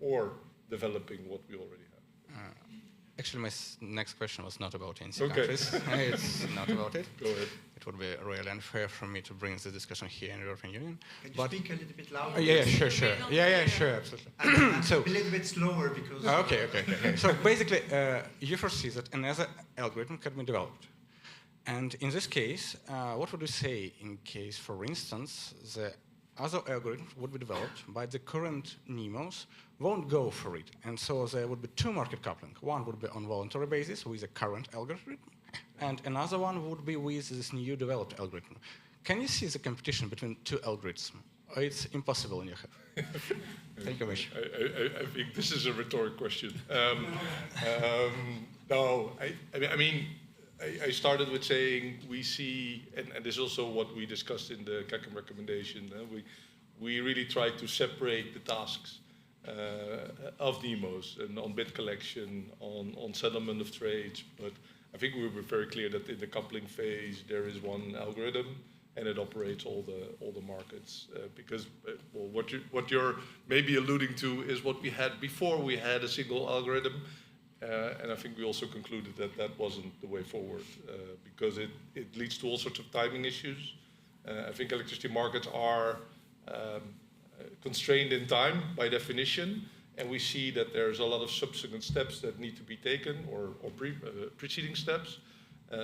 or developing what we already have. Actually, my next question was not about NC countries. It's not about it. Go ahead. It would be really unfair for me to bring the discussion here in the European Union. Can you speak a little bit louder? Yeah, sure. Yeah, sure, absolutely. So a little bit slower because... Okay. So basically, you foresee that another algorithm can be developed. And in this case, what would you say in case, for instance, the other algorithm would be developed, but the current NEMOs won't go for it. And so there would be two market coupling. One would be on voluntary basis with the current algorithm, and another one would be with this new developed algorithm. Can you see the competition between two algorithms? Or it's impossible in your head? Thank you very much. I think this is a rhetoric question. No, I mean, I started with saying we see, and this is also what we discussed in the CACM recommendation, we really try to separate the tasks of NEMOs and on bid collection, on settlement of trades, but I think we were very clear that in the coupling phase there is one algorithm and it operates all the markets. Because well, what you're maybe alluding to is what we had before we had a single algorithm. And I think we also concluded that that wasn't the way forward because it leads to all sorts of timing issues. I think electricity markets are constrained in time by definition, and we see that there's a lot of subsequent steps that need to be taken or preceding steps.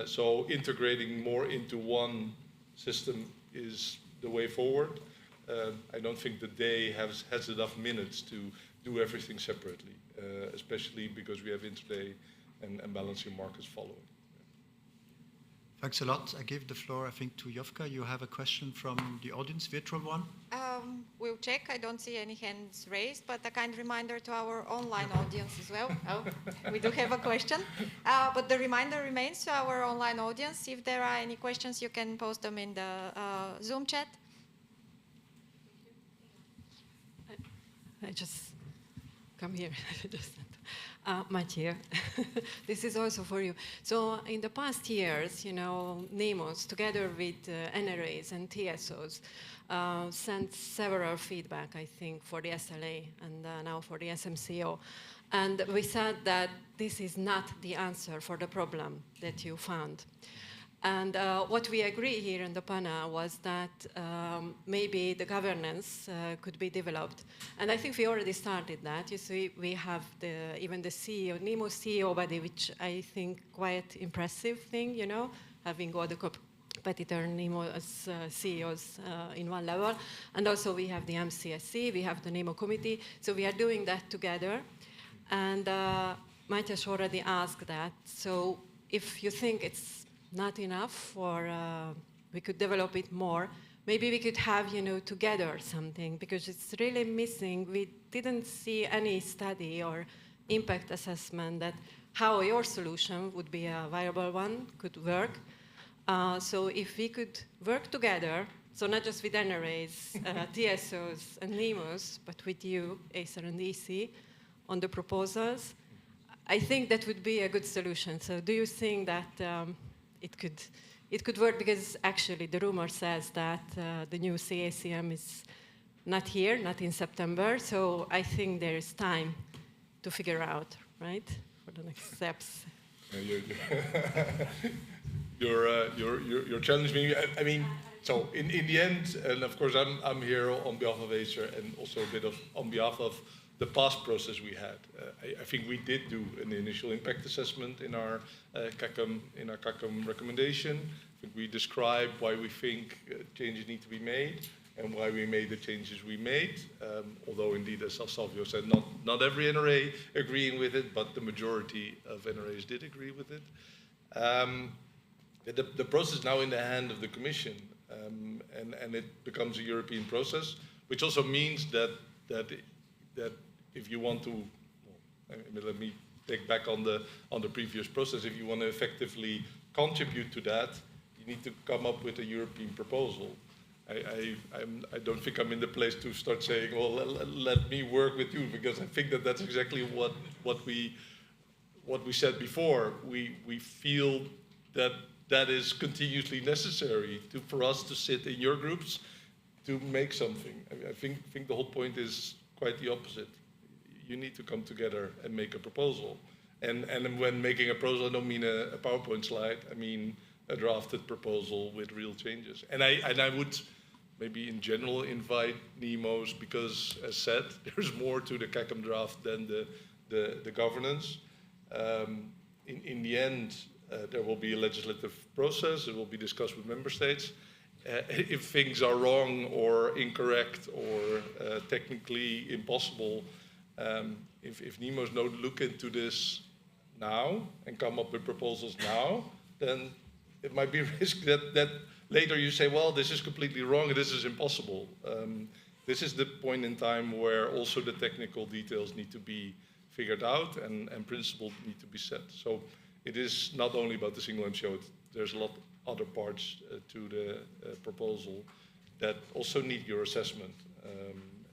So integrating more into one system is the way forward. I don't think the day has enough minutes to do everything separately, especially because we have intraday and balancing markets following. Thanks a lot. I give the floor, I think, to Jovka. You have a question from the audience, virtual one? We'll check. I don't see any hands raised, but a kind reminder to our online audience as well. Oh, we do have a question. But the reminder remains to our online audience. If there are any questions, you can post them in the Zoom chat. I just come here. Mathieu, this is also for you. So in the past years, NEMOs, together with NRAs and TSOs, sent several feedback, I think, for the SLA and now for the SMCO. And we said that this is not the answer for the problem that you found. And what we agree here in the panel was that maybe the governance could be developed. And I think we already started that. You see, we have even the CEO, NEMO CEO body, which I think quite impressive thing, having all the competitor NEMO as CEOs in one level. And also we have the MCSC, we have the NEMO committee. So we are doing that together. And Matthias already asked that. So if you think it's not enough, or we could develop it more, maybe we could have, together something, because it's really missing. We didn't see any study or impact assessment that how your solution would be a viable one, could work. So if we could work together, so not just with NRAs, TSOs and NEMOs, but with you, ACER and EC, on the proposals, I think that would be a good solution. So do you think that it could work? Because actually the rumor says that the new CACM is not here, not in September. So I think there is time to figure out, right, for the next steps. You're challenging me. I mean, so in the end, and of course I'm here on behalf of ACER and also a bit on behalf of the past process we had. I think we did do an initial impact assessment in our CACM recommendation. I think we described why we think changes need to be made and why we made the changes we made. Although indeed, as Salvio said, not every NRA agreeing with it, but the majority of NRAs did agree with it. The process is now in the hand of the Commission, and it becomes a European process, which also means that if you want to, let me take back on the previous process. If you want to effectively contribute to that, you need to come up with a European proposal. I don't think I'm in the place to start saying, well, let me work with you, because I think that's exactly what we said before. We feel that is continuously necessary for us to sit in your groups to make something. I think the whole point is quite the opposite. You need to come together and make a proposal. And when making a proposal, I don't mean a PowerPoint slide. I mean a drafted proposal with real changes. And I would maybe in general invite NEMOs, because as said, there's more to the CACM draft than the governance. In the end, there will be a legislative process. It will be discussed with member states. If things are wrong or incorrect or technically impossible, if NEMOs don't look into this now and come up with proposals now, then it might be a risk that later you say, well, this is completely wrong and this is impossible. This is the point in time where also the technical details need to be figured out and principles need to be set. So it is not only about the single MCO, there's a lot of other parts to the proposal that also need your assessment.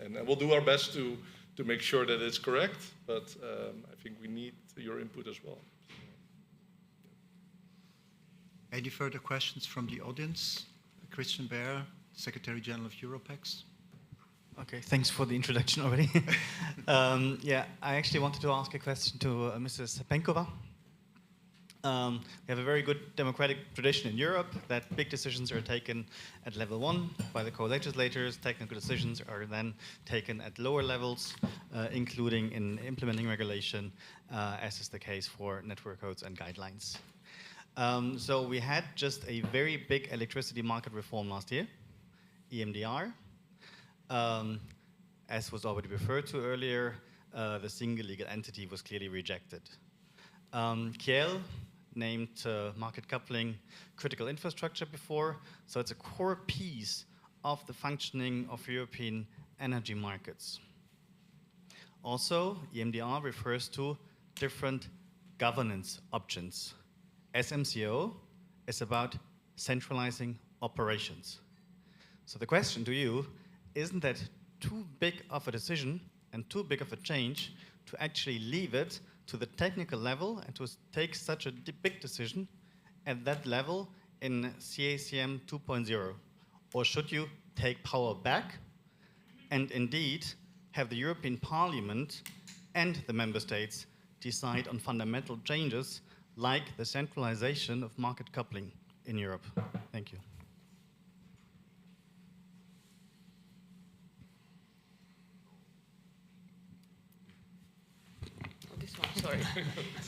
And we'll do our best to make sure that it's correct, but I think we need your input as well. Any further questions from the audience? Christian Baer, Secretary General of Europex. Okay, thanks for the introduction already. Yeah, I actually wanted to ask a question to Mrs. Penkova. We have a very good democratic tradition in Europe that big decisions are taken at level 1 by the co-legislators. Technical decisions are then taken at lower levels, including in implementing regulation, as is the case for network codes and guidelines. So we had just a very big electricity market reform last year, EMDR. As was already referred to earlier, the single legal entity was clearly rejected. Kiel named market coupling critical infrastructure before, so it's a core piece of the functioning of European energy markets. Also, EMDR refers to different governance options. SMCO is about centralizing operations. So the question to you, isn't that too big of a decision and too big of a change to actually leave it to the technical level and to take such a big decision at that level in CACM 2.0? Or should you take power back and indeed have the European Parliament and the member states decide on fundamental changes like the centralization of market coupling in Europe? Thank you. Sorry.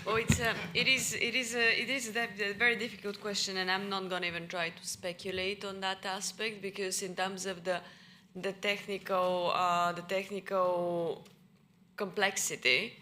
Oh, it is a very difficult question, and I'm not going to even try to speculate on that aspect, because in terms of the technical complexity,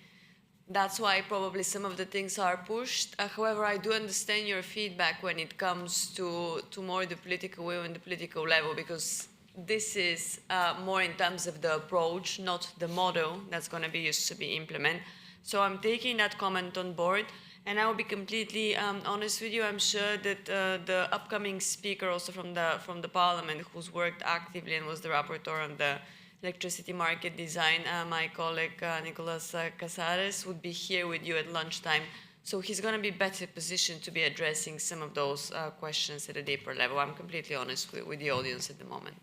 that's why probably some of the things are pushed. However, I do understand your feedback when it comes to more the political will and the political level, because this is more in terms of the approach, not the model that's going to be used to be implemented. So I'm taking that comment on board, and I will be completely honest with you. I'm sure that the upcoming speaker, also from the Parliament, who's worked actively and was the rapporteur on the electricity market design, my colleague Nicolas Casares, would be here with you at lunchtime. So he's going to be better positioned to be addressing some of those questions at a deeper level. I'm completely honest with the audience at the moment.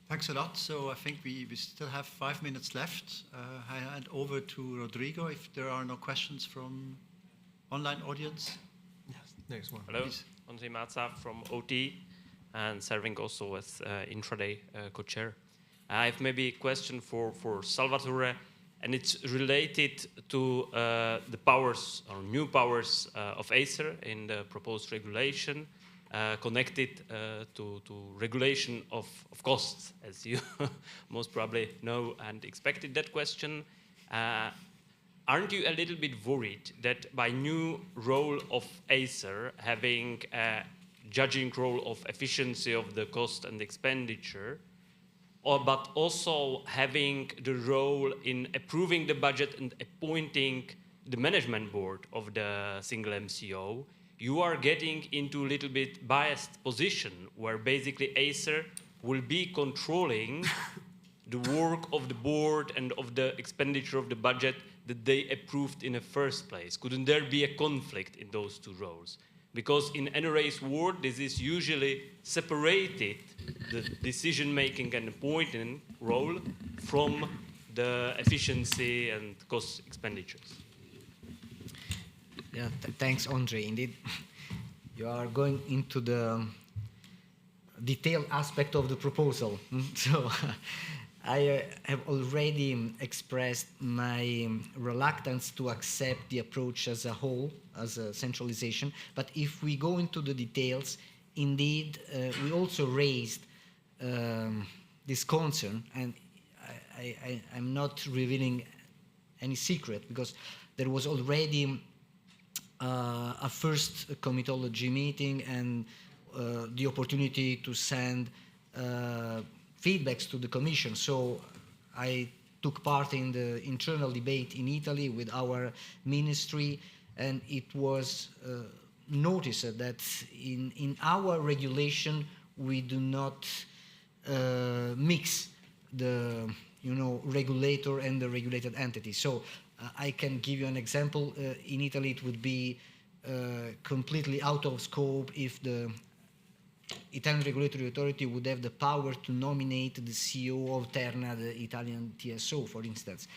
Thanks a lot. So I think we still have 5 minutes left. I hand over to Rodrigo if there are no questions from online audience. Yes, next one. Hello, Please. Andre Mazza from OT, and serving also as intraday co-chair. I have maybe a question for Salvatore, and it's related to the powers or new powers of Acer in the proposed regulation. Connected to regulation of costs, as you most probably know and expected that question. Aren't you a little bit worried that by new role of Acer, having a judging role of efficiency of the cost and expenditure, but also having the role in approving the budget and appointing the management board of the single MCO, you are getting into a little bit biased position where basically Acer will be controlling the work of the board and of the expenditure of the budget that they approved in the first place? Couldn't there be a conflict in those two roles? Because in NRA's world, this is usually separated, the decision-making and appointing role from the efficiency and cost expenditures. Yeah, thanks, Andre. Indeed, you are going into the detailed aspect of the proposal. So I have already expressed my reluctance to accept the approach as a whole, as a centralization. But if we go into the details, indeed, we also raised this concern, and I'm not revealing any secret, because there was already a first comitology meeting and the opportunity to send feedbacks to the Commission. So I took part in the internal debate in Italy with our ministry, and it was noticed that in our regulation we do not mix the regulator and the regulated entity. So I can give you an example. In Italy, it would be completely out of scope if the Italian regulatory authority would have the power to nominate the CEO of Terna, the Italian TSO, for instance.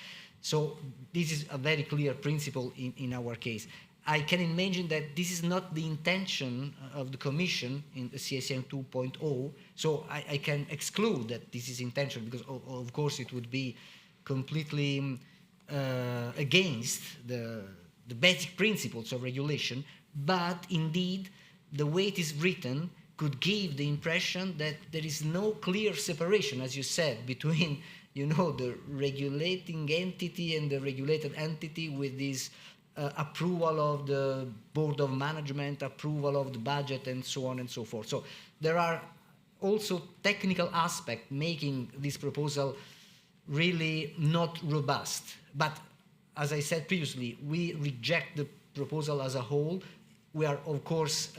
So this is a very clear principle in our case. I can imagine that this is not the intention of the Commission in the CACM 2.0, so I can exclude that this is intentional, because of course it would be completely against the basic principles of regulation, but indeed the way it is written could give the impression that there is no clear separation, as you said, between the regulating entity and the regulated entity, with this approval of the board of management, approval of the budget, and so on and so forth. So there are also technical aspects making this proposal really not robust. But as I said previously, we reject the proposal as a whole. We are, of course,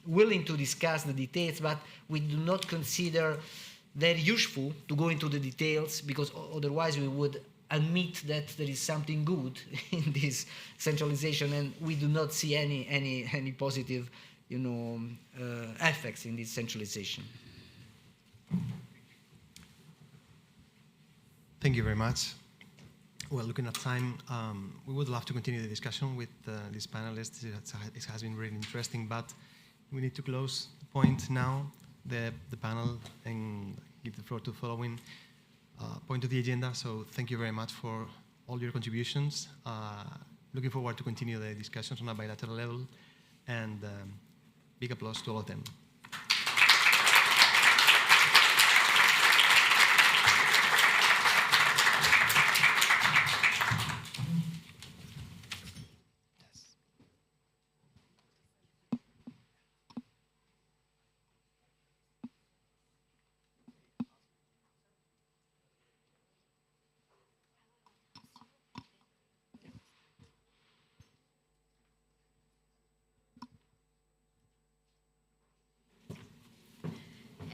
willing to discuss the details, but we do not consider very useful to go into the details, because otherwise we would admit that there is something good in this centralization, and we do not see any positive, effects in this centralization. Thank you very much. Well, looking at time, we would love to continue the discussion with these panelists. It has been really interesting, but we need to close the point now, the panel, and give the floor to the following point of the agenda. So thank you very much for all your contributions. Looking forward to continue the discussions on a bilateral level, and big applause to all of them.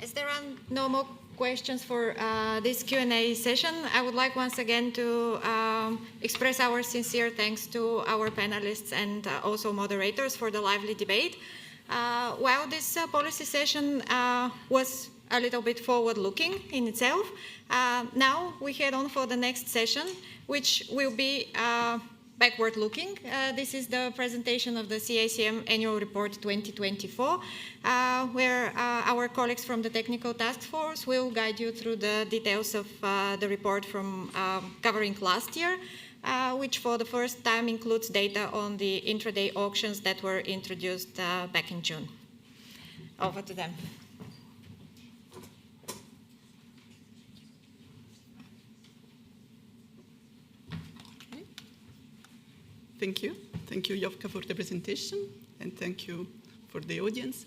As there are no more questions for this Q&A session, I would like once again to express our sincere thanks to our panelists and also moderators for the lively debate. While this policy session was a little bit forward-looking in itself, now we head on for the next session, which will be backward-looking. This is the presentation of the CACM Annual Report 2024, where our colleagues from the Technical Task Force will guide you through the details of the report from covering last year, which for the first time includes data on the intraday auctions that were introduced back in June. Over to them. Thank you. Thank you, Jovka, for the presentation, and thank you for the audience.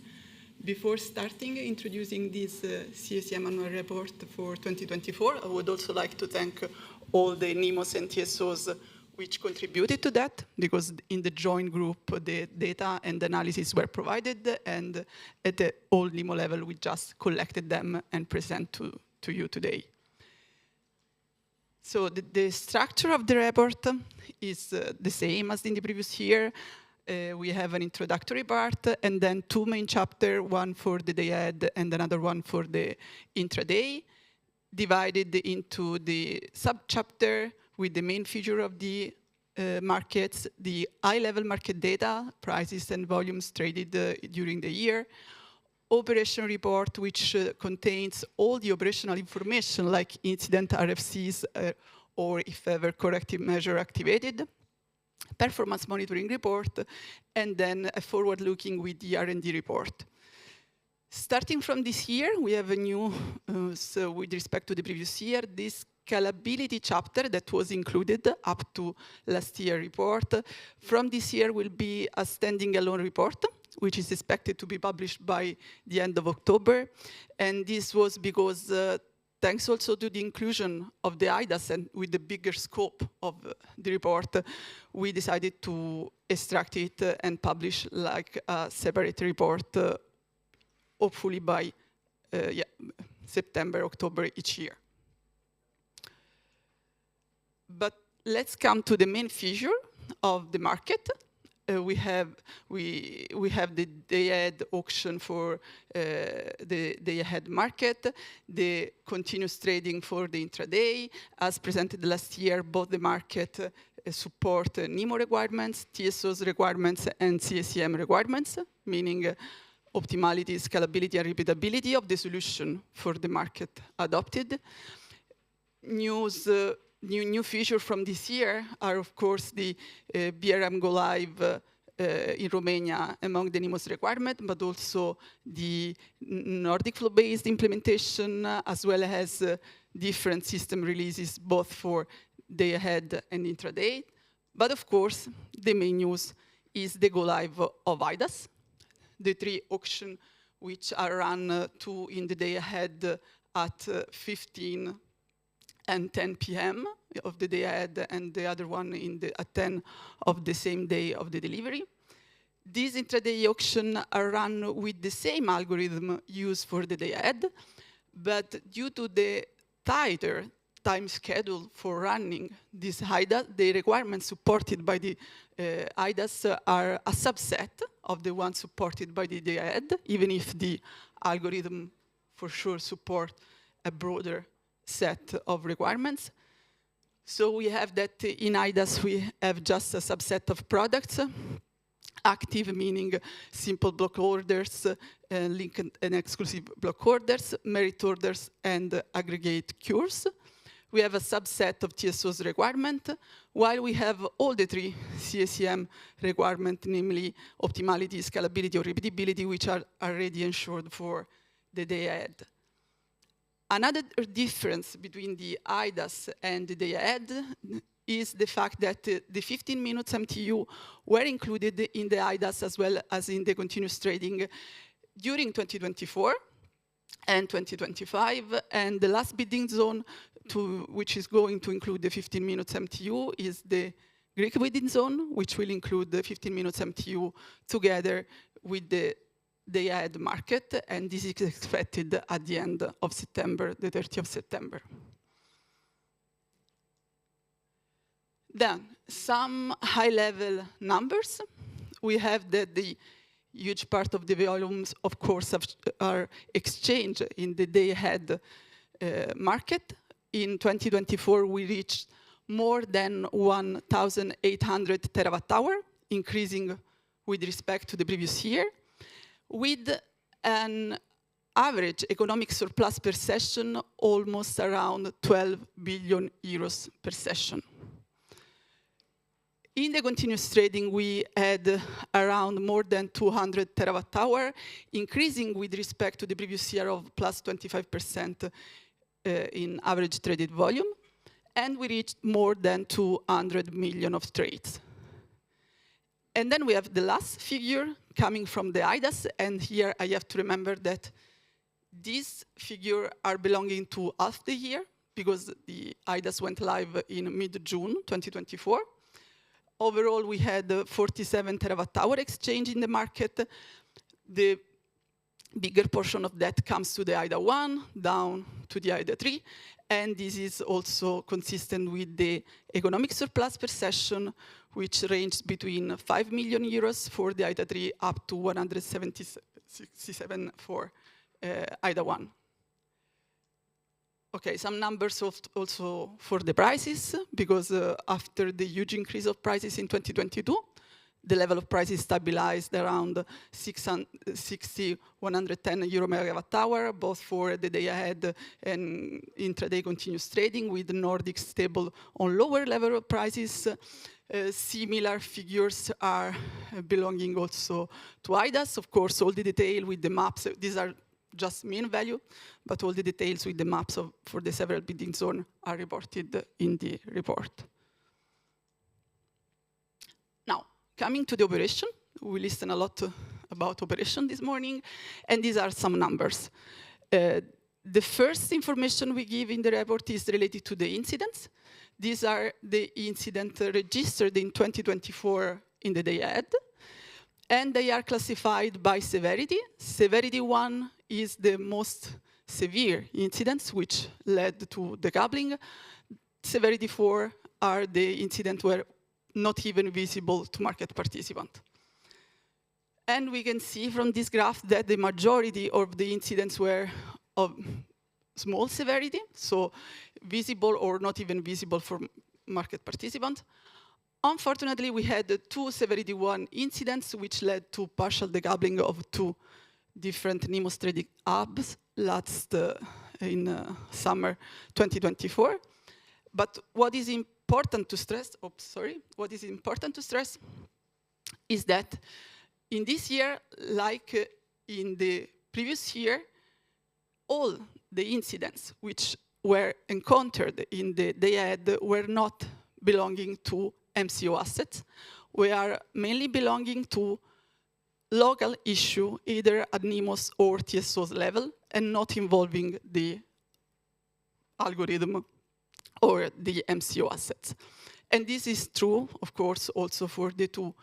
Before starting introducing this CACM Annual Report for 2024, I would also like to thank all the NEMOs and TSOs which contributed to that, because in the joint group, the data and analysis were provided, and at the all NEMO level, we just collected them and present to you today. So the structure of the report is the same as in the previous year. We have an introductory part, and then two main chapters, one for the day ahead and another one for the intraday, divided into the sub-chapter with the main feature of the markets, the high-level market data, prices and volumes traded during the year, operation report, which contains all the operational information like incident RFCs or if ever corrective measure activated, performance monitoring report, and then a forward-looking with the R&D report. Starting from this year, we have a new, so with respect to the previous year, this scalability chapter that was included up to last year report. From this year will be a standing alone report, which is expected to be published by the end of October. And this was because thanks also to the inclusion of the IDAS and with the bigger scope of the report, we decided to extract it and publish like a separate report, hopefully by September, October each year. But let's come to the main feature of the market. we have the day-ahead auction for the day-ahead market, the continuous trading for the intraday. As presented last year, both the market support NEMO requirements, TSO's requirements, and CACM requirements, meaning optimality, scalability, and repeatability of the solution for the market adopted. New feature from this year are, of course, the BRM Go Live in Romania among the NEMO's requirement, but also the Nordic flow-based implementation, as well as different system releases, both for day ahead and intraday. But of course, the main news is the Go Live of IDAS, the 3 auctions which are run 2 in the day ahead at 15 and 10 p.m. of the day ahead, and the other one at 10 of the same day of the delivery. These intraday auctions are run with the same algorithm used for the day ahead, but due to the tighter time schedule for running this IDAS, the requirements supported by the IDAS are a subset of the ones supported by the day ahead, even if the algorithm for sure support a broader set of requirements. So we have that in IDAS, we have just a subset of products. Active, meaning simple block orders, linked and exclusive block orders, merit orders, and aggregate cures. We have a subset of TSO's requirement, while we have all the 3 CACM requirements, namely optimality, scalability, or repeatability, which are already ensured for the day ahead. Another difference between the IDAS and the day ahead is the fact that the 15 minutes MTU were included in the IDAS as well as in the continuous trading during 2024 and 2025. And the last bidding zone, which is going to include the 15 minutes MTU, is the Greek bidding zone, which will include the 15 minutes MTU together with the day ahead market, and this is expected at the end of September, the 30th of September. Then, some high-level numbers. We have that the huge part of the volumes, of course, are exchanged in the day-ahead market. In 2024, we reached more than 1,800 terawatt-hour, increasing with respect to the previous year, with an average economic surplus per session almost around 12 billion euros per session. In the continuous trading, we had around more than 200 terawatt-hour, increasing with respect to the previous year of plus 25% in average traded volume, and we reached more than 200 million of trades. And then we have the last figure coming from the IDAS, and here I have to remember that these figures are belonging to half the year, because the IDAS went live in mid-June 2024. Overall, we had 47 terawatt-hour exchange in the market. The bigger portion of that comes to the IDA 1, down to the IDA 3, and this is also consistent with the economic surplus per session, which ranged between 5 million euros for the IDA 3 up to 167 for IDA 1. Okay, some numbers also for the prices, because after the huge increase of prices in 2022, the level of prices stabilized around 110 euro megawatt-hour, both for the day ahead and intraday continuous trading, with the Nordic stable on lower level of prices. Similar figures are belonging also to IDAS. Of course, all the detail with the maps, these are just mean value, but all the details with the maps for the several bidding zones are reported in the report. Now, coming to the operation, we listened a lot about operation this morning, and these are some numbers. The first information we give in the report is related to the incidents. These are the incidents registered in 2024 in the day ahead, and they are classified by severity. Severity 1 is the most severe incidents, which led to decoupling. Severity 4 are the incidents where not even visible to market participants. And we can see from this graph that the majority of the incidents were of small severity, so visible or not even visible for market participants. Unfortunately, we had 2 severity 1 incidents, which led to partial decoupling of 2 different NEMO trading hubs last in summer 2024. But what is important to stress, what is important to stress is that in this year, like in the previous year, all the incidents which were encountered in the day ahead were not belonging to MCO assets. We are mainly belonging to local issue, either at NEMO's or TSO's level, and not involving the algorithm or the MCO assets. And this is true, of course, also for the 2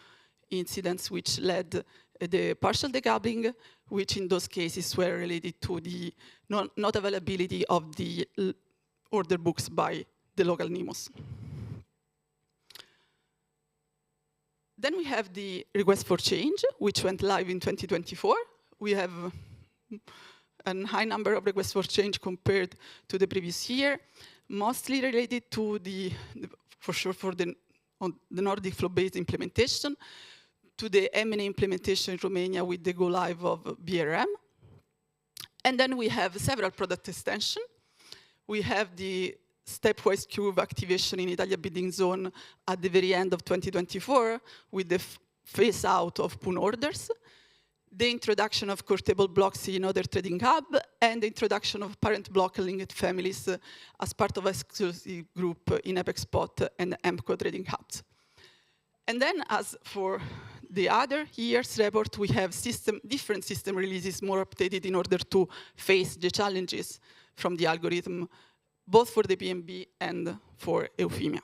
incidents which led the partial decoupling, which in those cases were related to the not availability of the order books by the local NEMOs. Then we have the request for change, which went live in 2024. We have a high number of requests for change compared to the previous year, mostly related to for the Nordic flow-based implementation, to the M&A implementation in Romania with the go-live of BRM. And then we have several product extensions. We have the stepwise curve activation in Italia bidding zone at the very end of 2024 with the phase out of PUN orders, the introduction of core table blocks in other trading hub, and the introduction of parent block linked families as part of a exclusive group in Apex Spot and MCO trading hubs. And then as for the other year's report, we have different system releases more updated in order to face the challenges from the algorithm, both for the PMB and for Eufemia.